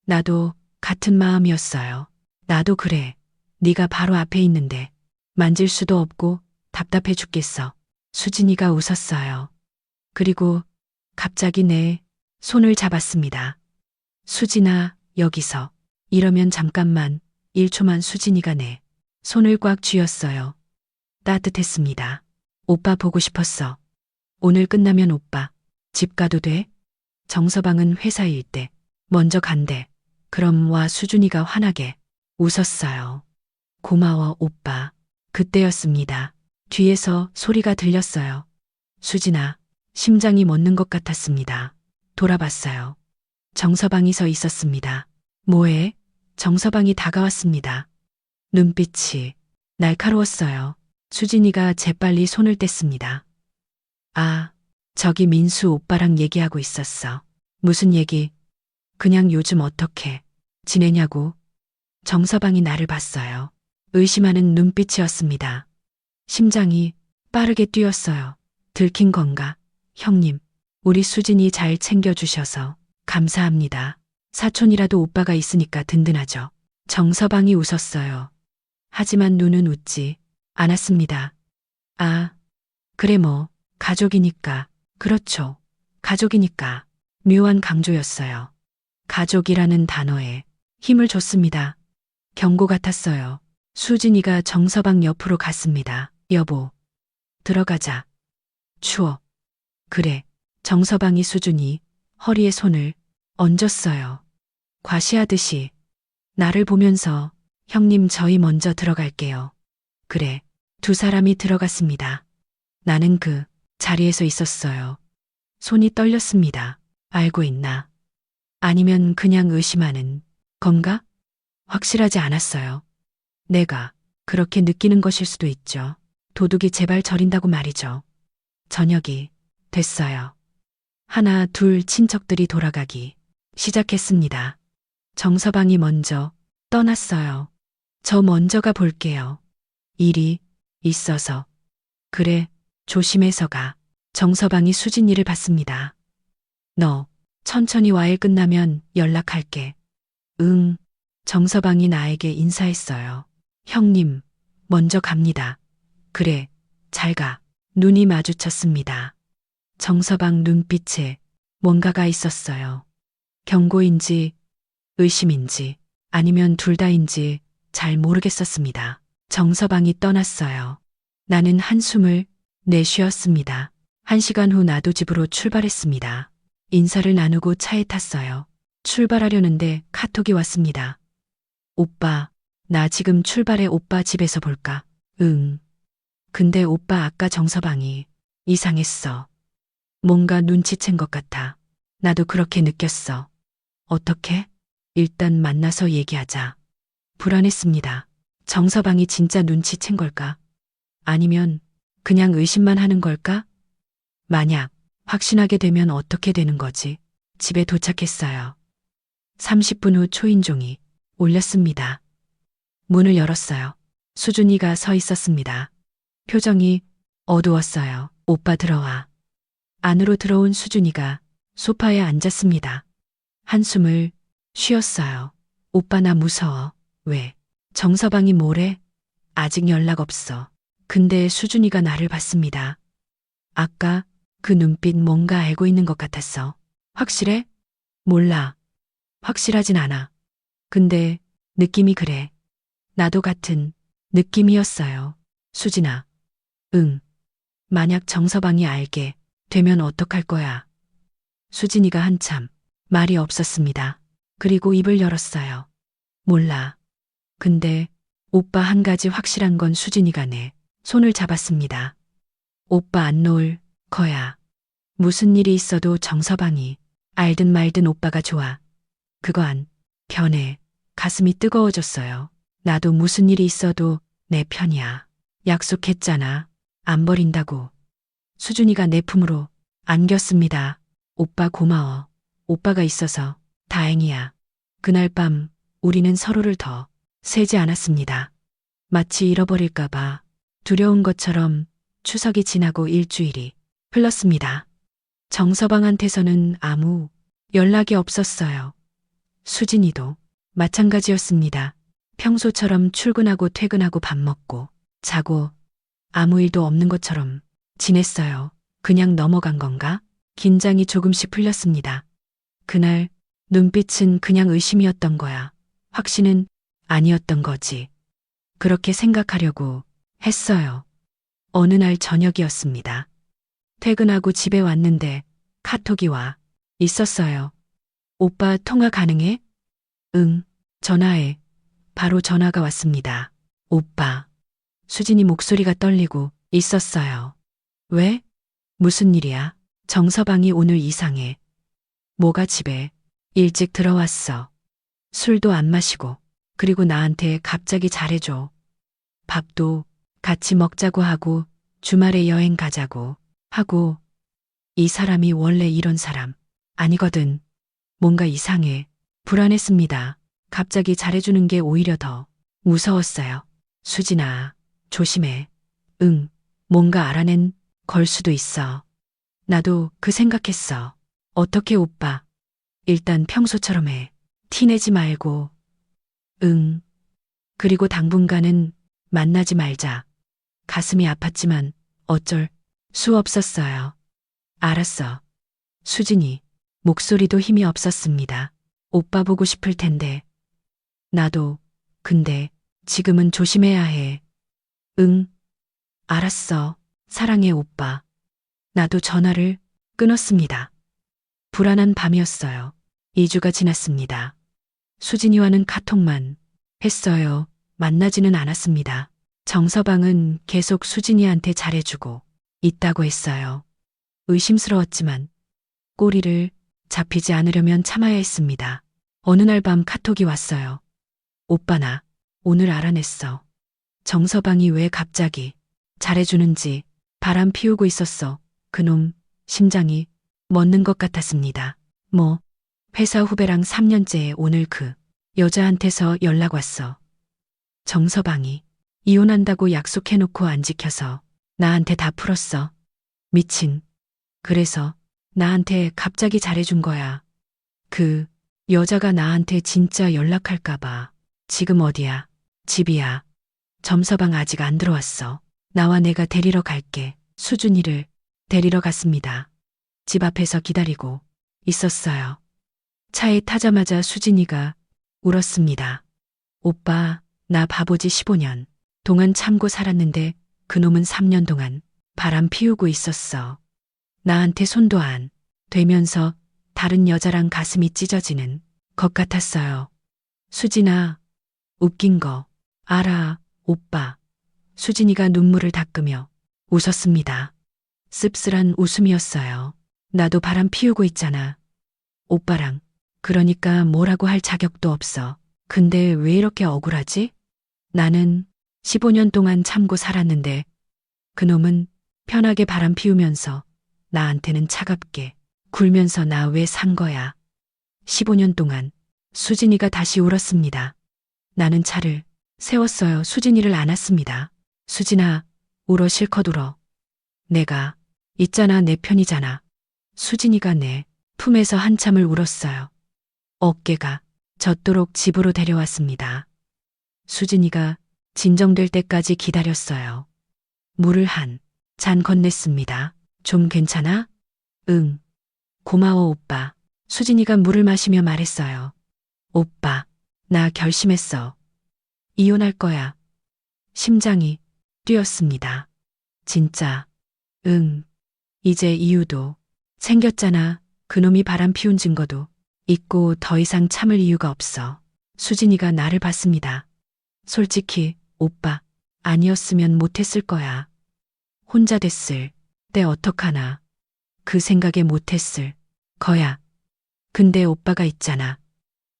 나도 같은 마음이었어요. 나도 그래. 네가 바로 앞에 있는데 만질 수도 없고 답답해 죽겠어. 수진이가 웃었어요. 그리고 갑자기 내 손을 잡았습니다. 수진아, 여기서. 이러면 잠깐만, 1초만. 수진이가 내 손을 꽉 쥐었어요. 따뜻했습니다. 오빠 보고 싶었어. 오늘 끝나면 오빠 집 가도 돼? 정서방은 회사 일 때 먼저 간대. 그럼 와. 수준이가 환하게 웃었어요. 고마워 오빠. 그때였습니다. 뒤에서 소리가 들렸어요. 수진아, 심장이 멎는 것 같았습니다. 돌아봤어요. 정서방이 서 있었습니다. 뭐해? 정서방이 다가왔습니다. 눈빛이 날카로웠어요. 수진이가 재빨리 손을 뗐습니다. 아, 저기 민수 오빠랑 얘기하고 있었어. 무슨 얘기? 그냥 요즘 어떻게 지내냐고. 정서방이 나를 봤어요. 의심하는 눈빛이었습니다. 심장이 빠르게 뛰었어요. 들킨 건가? 형님, 우리 수진이 잘 챙겨주셔서 감사합니다. 사촌이라도 오빠가 있으니까 든든하죠. 정서방이 웃었어요. 하지만 눈은 웃지 않았습니다. 아, 그래 뭐, 가족이니까. 그렇죠. 가족이니까. 묘한 강조였어요. 가족이라는 단어에 힘을 줬습니다. 경고 같았어요. 수진이가 정서방 옆으로 갔습니다. 여보, 들어가자. 추워. 그래. 정서방이 수준이 허리에 손을 얹었어요. 과시하듯이 나를 보면서 형님 저희 먼저 들어갈게요. 그래. 두 사람이 들어갔습니다. 나는 그 자리에서 있었어요. 손이 떨렸습니다. 알고 있나? 아니면 그냥 의심하는 건가? 확실하지 않았어요. 내가 그렇게 느끼는 것일 수도 있죠. 도둑이 제발 저린다고 말이죠. 저녁이 됐어요. 하나, 둘 친척들이 돌아가기 시작했습니다. 정서방이 먼저 떠났어요. 저 먼저 가 볼게요. 일이 있어서. 그래, 조심해서 가. 정서방이 수진이를 봤습니다. 너 천천히 와. 일 끝나면 연락할게. 응. 정서방이 나에게 인사했어요. 형님, 먼저 갑니다. 그래, 잘 가. 눈이 마주쳤습니다. 정서방 눈빛에 뭔가가 있었어요. 경고인지 의심인지 아니면 둘 다인지 잘 모르겠었습니다. 정서방이 떠났어요. 나는 한숨을 내쉬었습니다. 1시간 후 나도 집으로 출발했습니다. 인사를 나누고 차에 탔어요. 출발하려는데 카톡이 왔습니다. 오빠, 나 지금 출발해. 오빠 집에서 볼까? 응. 근데 오빠 아까 정서방이 이상했어. 뭔가 눈치챈 것 같아. 나도 그렇게 느꼈어. 어떻게? 일단 만나서 얘기하자. 불안했습니다. 정서방이 진짜 눈치챈 걸까? 아니면 그냥 의심만 하는 걸까? 만약 확신하게 되면 어떻게 되는 거지? 집에 도착했어요. 30분 후 초인종이 울렸습니다. 문을 열었어요. 수준이가 서 있었습니다. 표정이 어두웠어요. 오빠 들어와. 안으로 들어온 수준이가 소파에 앉았습니다. 한숨을 쉬었어요. 오빠 나 무서워. 왜? 정서방이 뭐래? 아직 연락 없어. 근데 수준이가 나를 봤습니다. 아까 그 눈빛 뭔가 알고 있는 것 같았어. 확실해? 몰라. 확실하진 않아. 근데 느낌이 그래. 나도 같은 느낌이었어요. 수진아. 응. 만약 정서방이 알게 되면 어떡할 거야? 수진이가 한참 말이 없었습니다. 그리고 입을 열었어요. 몰라. 근데 오빠 한 가지 확실한 건 수진이가 내 손을 잡았습니다. 오빠 안 놓을 거야. 무슨 일이 있어도 정서방이 알든 말든 오빠가 좋아. 그거 안 변해. 가슴이 뜨거워졌어요. 나도 무슨 일이 있어도 내 편이야. 약속했잖아. 안 버린다고. 수준이가 내 품으로 안겼습니다. 오빠 고마워. 오빠가 있어서 다행이야. 그날 밤 우리는 서로를 더 세지 않았습니다. 마치 잃어버릴까봐 두려운 것처럼 추석이 지나고 일주일이 흘렀습니다. 정서방한테서는 아무 연락이 없었어요. 수진이도 마찬가지였습니다. 평소처럼 출근하고 퇴근하고 밥 먹고 자고 아무 일도 없는 것처럼 지냈어요. 그냥 넘어간 건가? 긴장이 조금씩 풀렸습니다. 그날 눈빛은 그냥 의심이었던 거야. 확신은 아니었던 거지. 그렇게 생각하려고 했어요. 어느 날 저녁이었습니다. 퇴근하고 집에 왔는데 카톡이 와 있었어요. 오빠 통화 가능해? 응, 전화해. 바로 전화가 왔습니다. 오빠. 수진이 목소리가 떨리고 있었어요. 왜? 무슨 일이야? 정서방이 오늘 이상해. 뭐가 집에 일찍 들어왔어. 술도 안 마시고. 그리고 나한테 갑자기 잘해줘. 밥도 같이 먹자고 하고 주말에 여행 가자고 하고. 이 사람이 원래 이런 사람 아니거든. 뭔가 이상해. 불안했습니다. 갑자기 잘해주는 게 오히려 더 무서웠어요. 수진아, 조심해. 응, 뭔가 알아낸 걸 수도 있어. 나도 그 생각했어. 어떻게 오빠? 일단 평소처럼 해. 티내지 말고. 응. 그리고 당분간은 만나지 말자. 가슴이 아팠지만 어쩔 수 없었어요. 알았어. 수진이 목소리도 힘이 없었습니다. 오빠 보고 싶을 텐데. 나도. 근데 지금은 조심해야 해. 응. 알았어. 사랑해 오빠. 나도 전화를 끊었습니다. 불안한 밤이었어요. 2주가 지났습니다. 수진이와는 카톡만 했어요. 만나지는 않았습니다. 정서방은 계속 수진이한테 잘해주고 있다고 했어요. 의심스러웠지만 꼬리를 잡히지 않으려면 참아야 했습니다. 어느 날 밤 카톡이 왔어요. 오빠 나 오늘 알아냈어. 정서방이 왜 갑자기 잘해주는지 바람 피우고 있었어. 그놈 심장이 멎는 것 같았습니다. 뭐 회사 후배랑 3년째 오늘 그 여자한테서 연락 왔어. 정서방이 이혼한다고 약속해놓고 안 지켜서 나한테 다 풀었어. 미친. 그래서 나한테 갑자기 잘해준 거야. 그 여자가 나한테 진짜 연락할까봐. 지금 어디야? 집이야. 점서방 아직 안 들어왔어. 나와 내가 데리러 갈게. 수준이를 데리러 갔습니다. 집 앞에서 기다리고 있었어요. 차에 타자마자 수진이가 울었습니다. 오빠, 나 바보지 15년. 동안 참고 살았는데 그놈은 3년 동안 바람 피우고 있었어. 나한테 손도 안 대면서 다른 여자랑 가슴이 찢어지는 것 같았어요. 수진아, 웃긴 거 알아, 오빠. 수진이가 눈물을 닦으며 웃었습니다. 씁쓸한 웃음이었어요. 나도 바람 피우고 있잖아. 오빠랑. 그러니까 뭐라고 할 자격도 없어. 근데 왜 이렇게 억울하지? 나는 15년 동안 참고 살았는데 그놈은 편하게 바람 피우면서 나한테는 차갑게 굴면서 나 왜 산 거야. 15년 동안 수진이가 다시 울었습니다. 나는 차를 세웠어요. 수진이를 안았습니다. 수진아, 울어 실컷 울어. 내가 있잖아 내 편이잖아. 수진이가 내 품에서 한참을 울었어요. 어깨가 젖도록 집으로 데려왔습니다. 수진이가 진정될 때까지 기다렸어요. 물을 한 잔 건넸습니다. 좀 괜찮아? 응. 고마워 오빠. 수진이가 물을 마시며 말했어요. 오빠, 나 결심했어. 이혼할 거야. 심장이 뛰었습니다. 진짜? 응. 이제 이유도 생겼잖아. 그놈이 바람 피운 증거도 있고 더 이상 참을 이유가 없어. 수진이가 나를 봤습니다. 솔직히 오빠 아니었으면 못했을 거야. 혼자 됐을 때 어떡하나. 그 생각에 못했을 거야. 근데 오빠가 있잖아.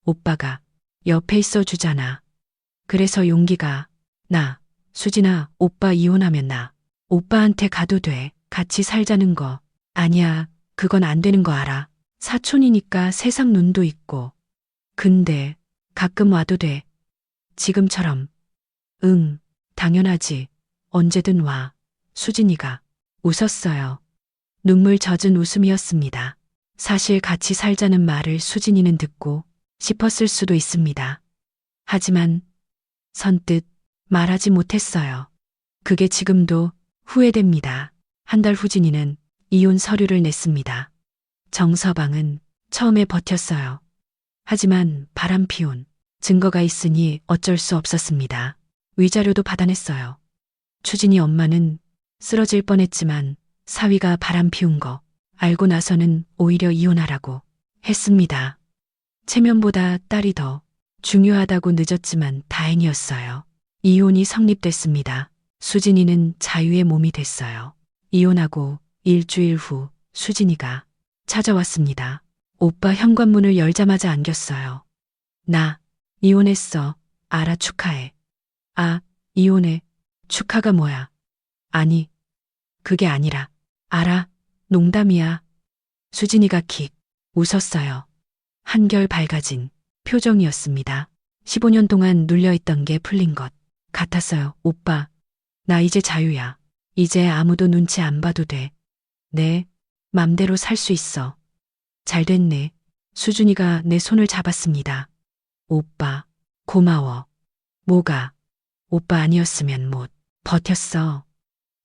오빠가 옆에 있어 주잖아. 그래서 용기가 나. 수진아, 오빠 이혼하면 나 오빠한테 가도 돼. 같이 살자는 거. 아니야, 그건 안 되는 거 알아. 사촌이니까 세상 눈도 있고. 근데 가끔 와도 돼. 지금처럼. 응, 당연하지. 언제든 와. 수진이가 웃었어요. 눈물 젖은 웃음이었습니다. 사실 같이 살자는 말을 수진이는 듣고 싶었을 수도 있습니다. 하지만 선뜻 말하지 못했어요. 그게 지금도 후회됩니다. 한 달 후 진이는 이혼 서류를 냈습니다. 정서방은 처음에 버텼어요. 하지만 바람 피운 증거가 있으니 어쩔 수 없었습니다. 위자료도 받아냈어요. 추진이 엄마는 쓰러질 뻔했지만 사위가 바람 피운 거 알고 나서는 오히려 이혼하라고 했습니다. 체면보다 딸이 더 중요하다고 늦었지만 다행이었어요. 이혼이 성립됐습니다. 수진이는 자유의 몸이 됐어요. 이혼하고 일주일 후 수진이가 찾아왔습니다. 오빠 현관문을 열자마자 안겼어요. 나 이혼했어. 알아 축하해. 아, 이혼해. 축하가 뭐야? 아니, 그게 아니라 알아. 농담이야. 수진이가 킥 웃었어요. 한결 밝아진 표정이었습니다. 15년 동안 눌려있던 게 풀린 것 같았어요. 오빠, 나 이제 자유야. 이제 아무도 눈치 안 봐도 돼. 내 맘대로 살 수 있어. 잘 됐네. 수준이가 내 손을 잡았습니다. 오빠, 고마워. 뭐가? 오빠 아니었으면 못 버텼어.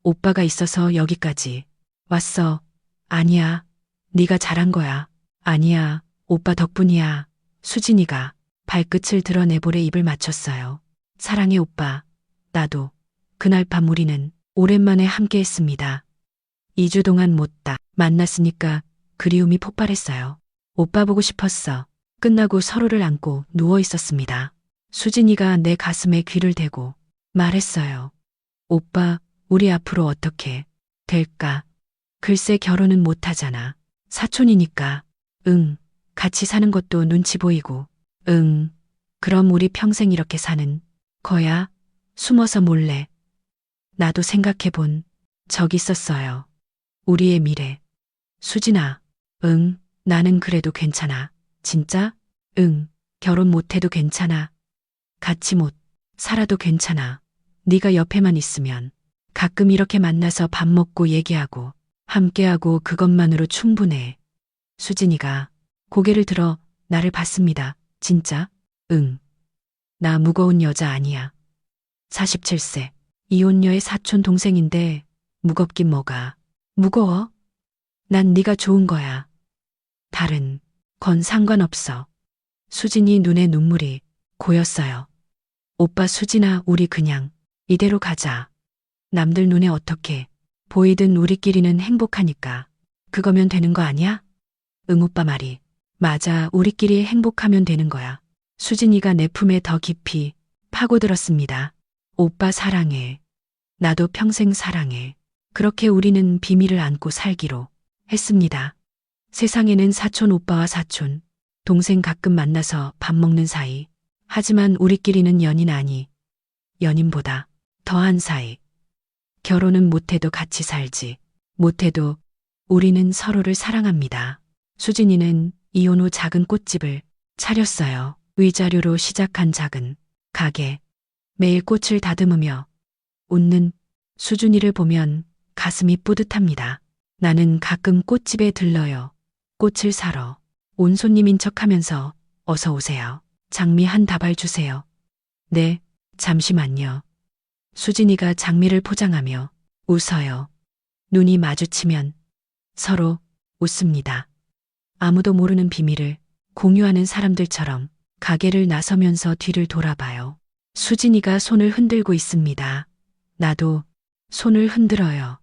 오빠가 있어서 여기까지 왔어. 아니야. 네가 잘한 거야. 아니야. 오빠 덕분이야. 수진이가 발끝을 드러내볼에 입을 맞췄어요. 사랑해 오빠. 나도. 그날 밤 우리는 오랜만에 함께했습니다. 2주 동안 못다 만났으니까 그리움이 폭발했어요. 오빠 보고 싶었어. 끝나고 서로를 안고 누워 있었습니다. 수진이가 내 가슴에 귀를 대고 말했어요. 오빠, 우리 앞으로 어떻게 될까? 글쎄 결혼은 못하잖아. 사촌이니까. 응. 같이 사는 것도 눈치 보이고. 응. 그럼 우리 평생 이렇게 사는 거야? 숨어서 몰래. 나도 생각해 본 적 있었어요. 우리의 미래. 수진아. 응. 나는 그래도 괜찮아. 진짜? 응. 결혼 못해도 괜찮아. 같이 못 살아도 괜찮아. 네가 옆에만 있으면. 가끔 이렇게 만나서 밥 먹고 얘기하고 함께하고 그것만으로 충분해. 수진이가 고개를 들어 나를 봤습니다. 진짜? 응. 나 무거운 여자 아니야. 47세. 이혼녀의 사촌 동생인데 무겁긴 뭐가. 무거워? 난 네가 좋은 거야. 다른 건 상관없어. 수진이 눈에 눈물이 고였어요. 오빠 수진아 우리 그냥 이대로 가자. 남들 눈에 어떻게 보이든 우리끼리는 행복하니까. 그거면 되는 거 아니야? 응, 오빠 말이. 맞아, 우리끼리 행복하면 되는 거야. 수진이가 내 품에 더 깊이 파고들었습니다. 오빠 사랑해. 나도 평생 사랑해. 그렇게 우리는 비밀을 안고 살기로 했습니다. 세상에는 사촌 오빠와 사촌, 동생 가끔 만나서 밥 먹는 사이. 하지만 우리끼리는 연인 아니, 연인보다 더한 사이. 결혼은 못해도 같이 살지. 못해도 우리는 서로를 사랑합니다. 수진이는 이혼 후 작은 꽃집을 차렸어요. 위자료로 시작한 작은 가게. 매일 꽃을 다듬으며 웃는 수준이를 보면 가슴이 뿌듯합니다. 나는 가끔 꽃집에 들러요. 꽃을 사러. 온 손님인 척하면서 어서 오세요. 장미 한 다발 주세요. 네, 잠시만요. 수진이가 장미를 포장하며 웃어요. 눈이 마주치면 서로 웃습니다. 아무도 모르는 비밀을 공유하는 사람들처럼 가게를 나서면서 뒤를 돌아봐요. 수진이가 손을 흔들고 있습니다. 나도 손을 흔들어요.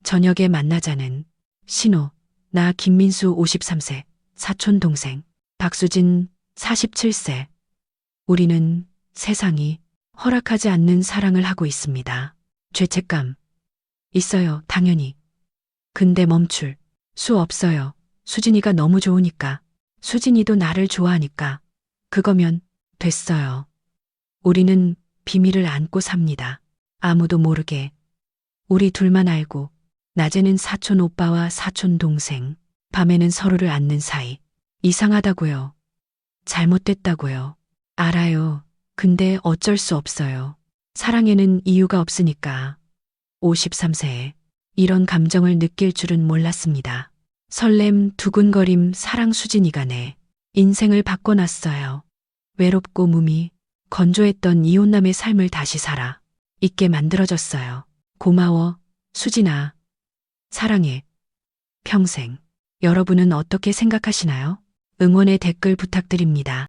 저녁에 만나자는 신호. 나 김민수 53세, 사촌 동생, 박수진 47세. 우리는 세상이 허락하지 않는 사랑을 하고 있습니다. 죄책감 있어요, 당연히. 근데 멈출 수 없어요. 수진이가 너무 좋으니까. 수진이도 나를 좋아하니까. 그거면 됐어요. 우리는 비밀을 안고 삽니다. 아무도 모르게. 우리 둘만 알고. 낮에는 사촌 오빠와 사촌 동생, 밤에는 서로를 안는 사이. 이상하다고요. 잘못됐다고요. 알아요. 근데 어쩔 수 없어요. 사랑에는 이유가 없으니까. 53세에 이런 감정을 느낄 줄은 몰랐습니다. 설렘, 두근거림, 사랑. 수진이가 내 인생을 바꿔놨어요. 외롭고 무미, 건조했던 이혼남의 삶을 다시 살아 있게 만들어줬어요. 고마워, 수진아. 사랑해. 평생. 여러분은 어떻게 생각하시나요? 응원의 댓글 부탁드립니다.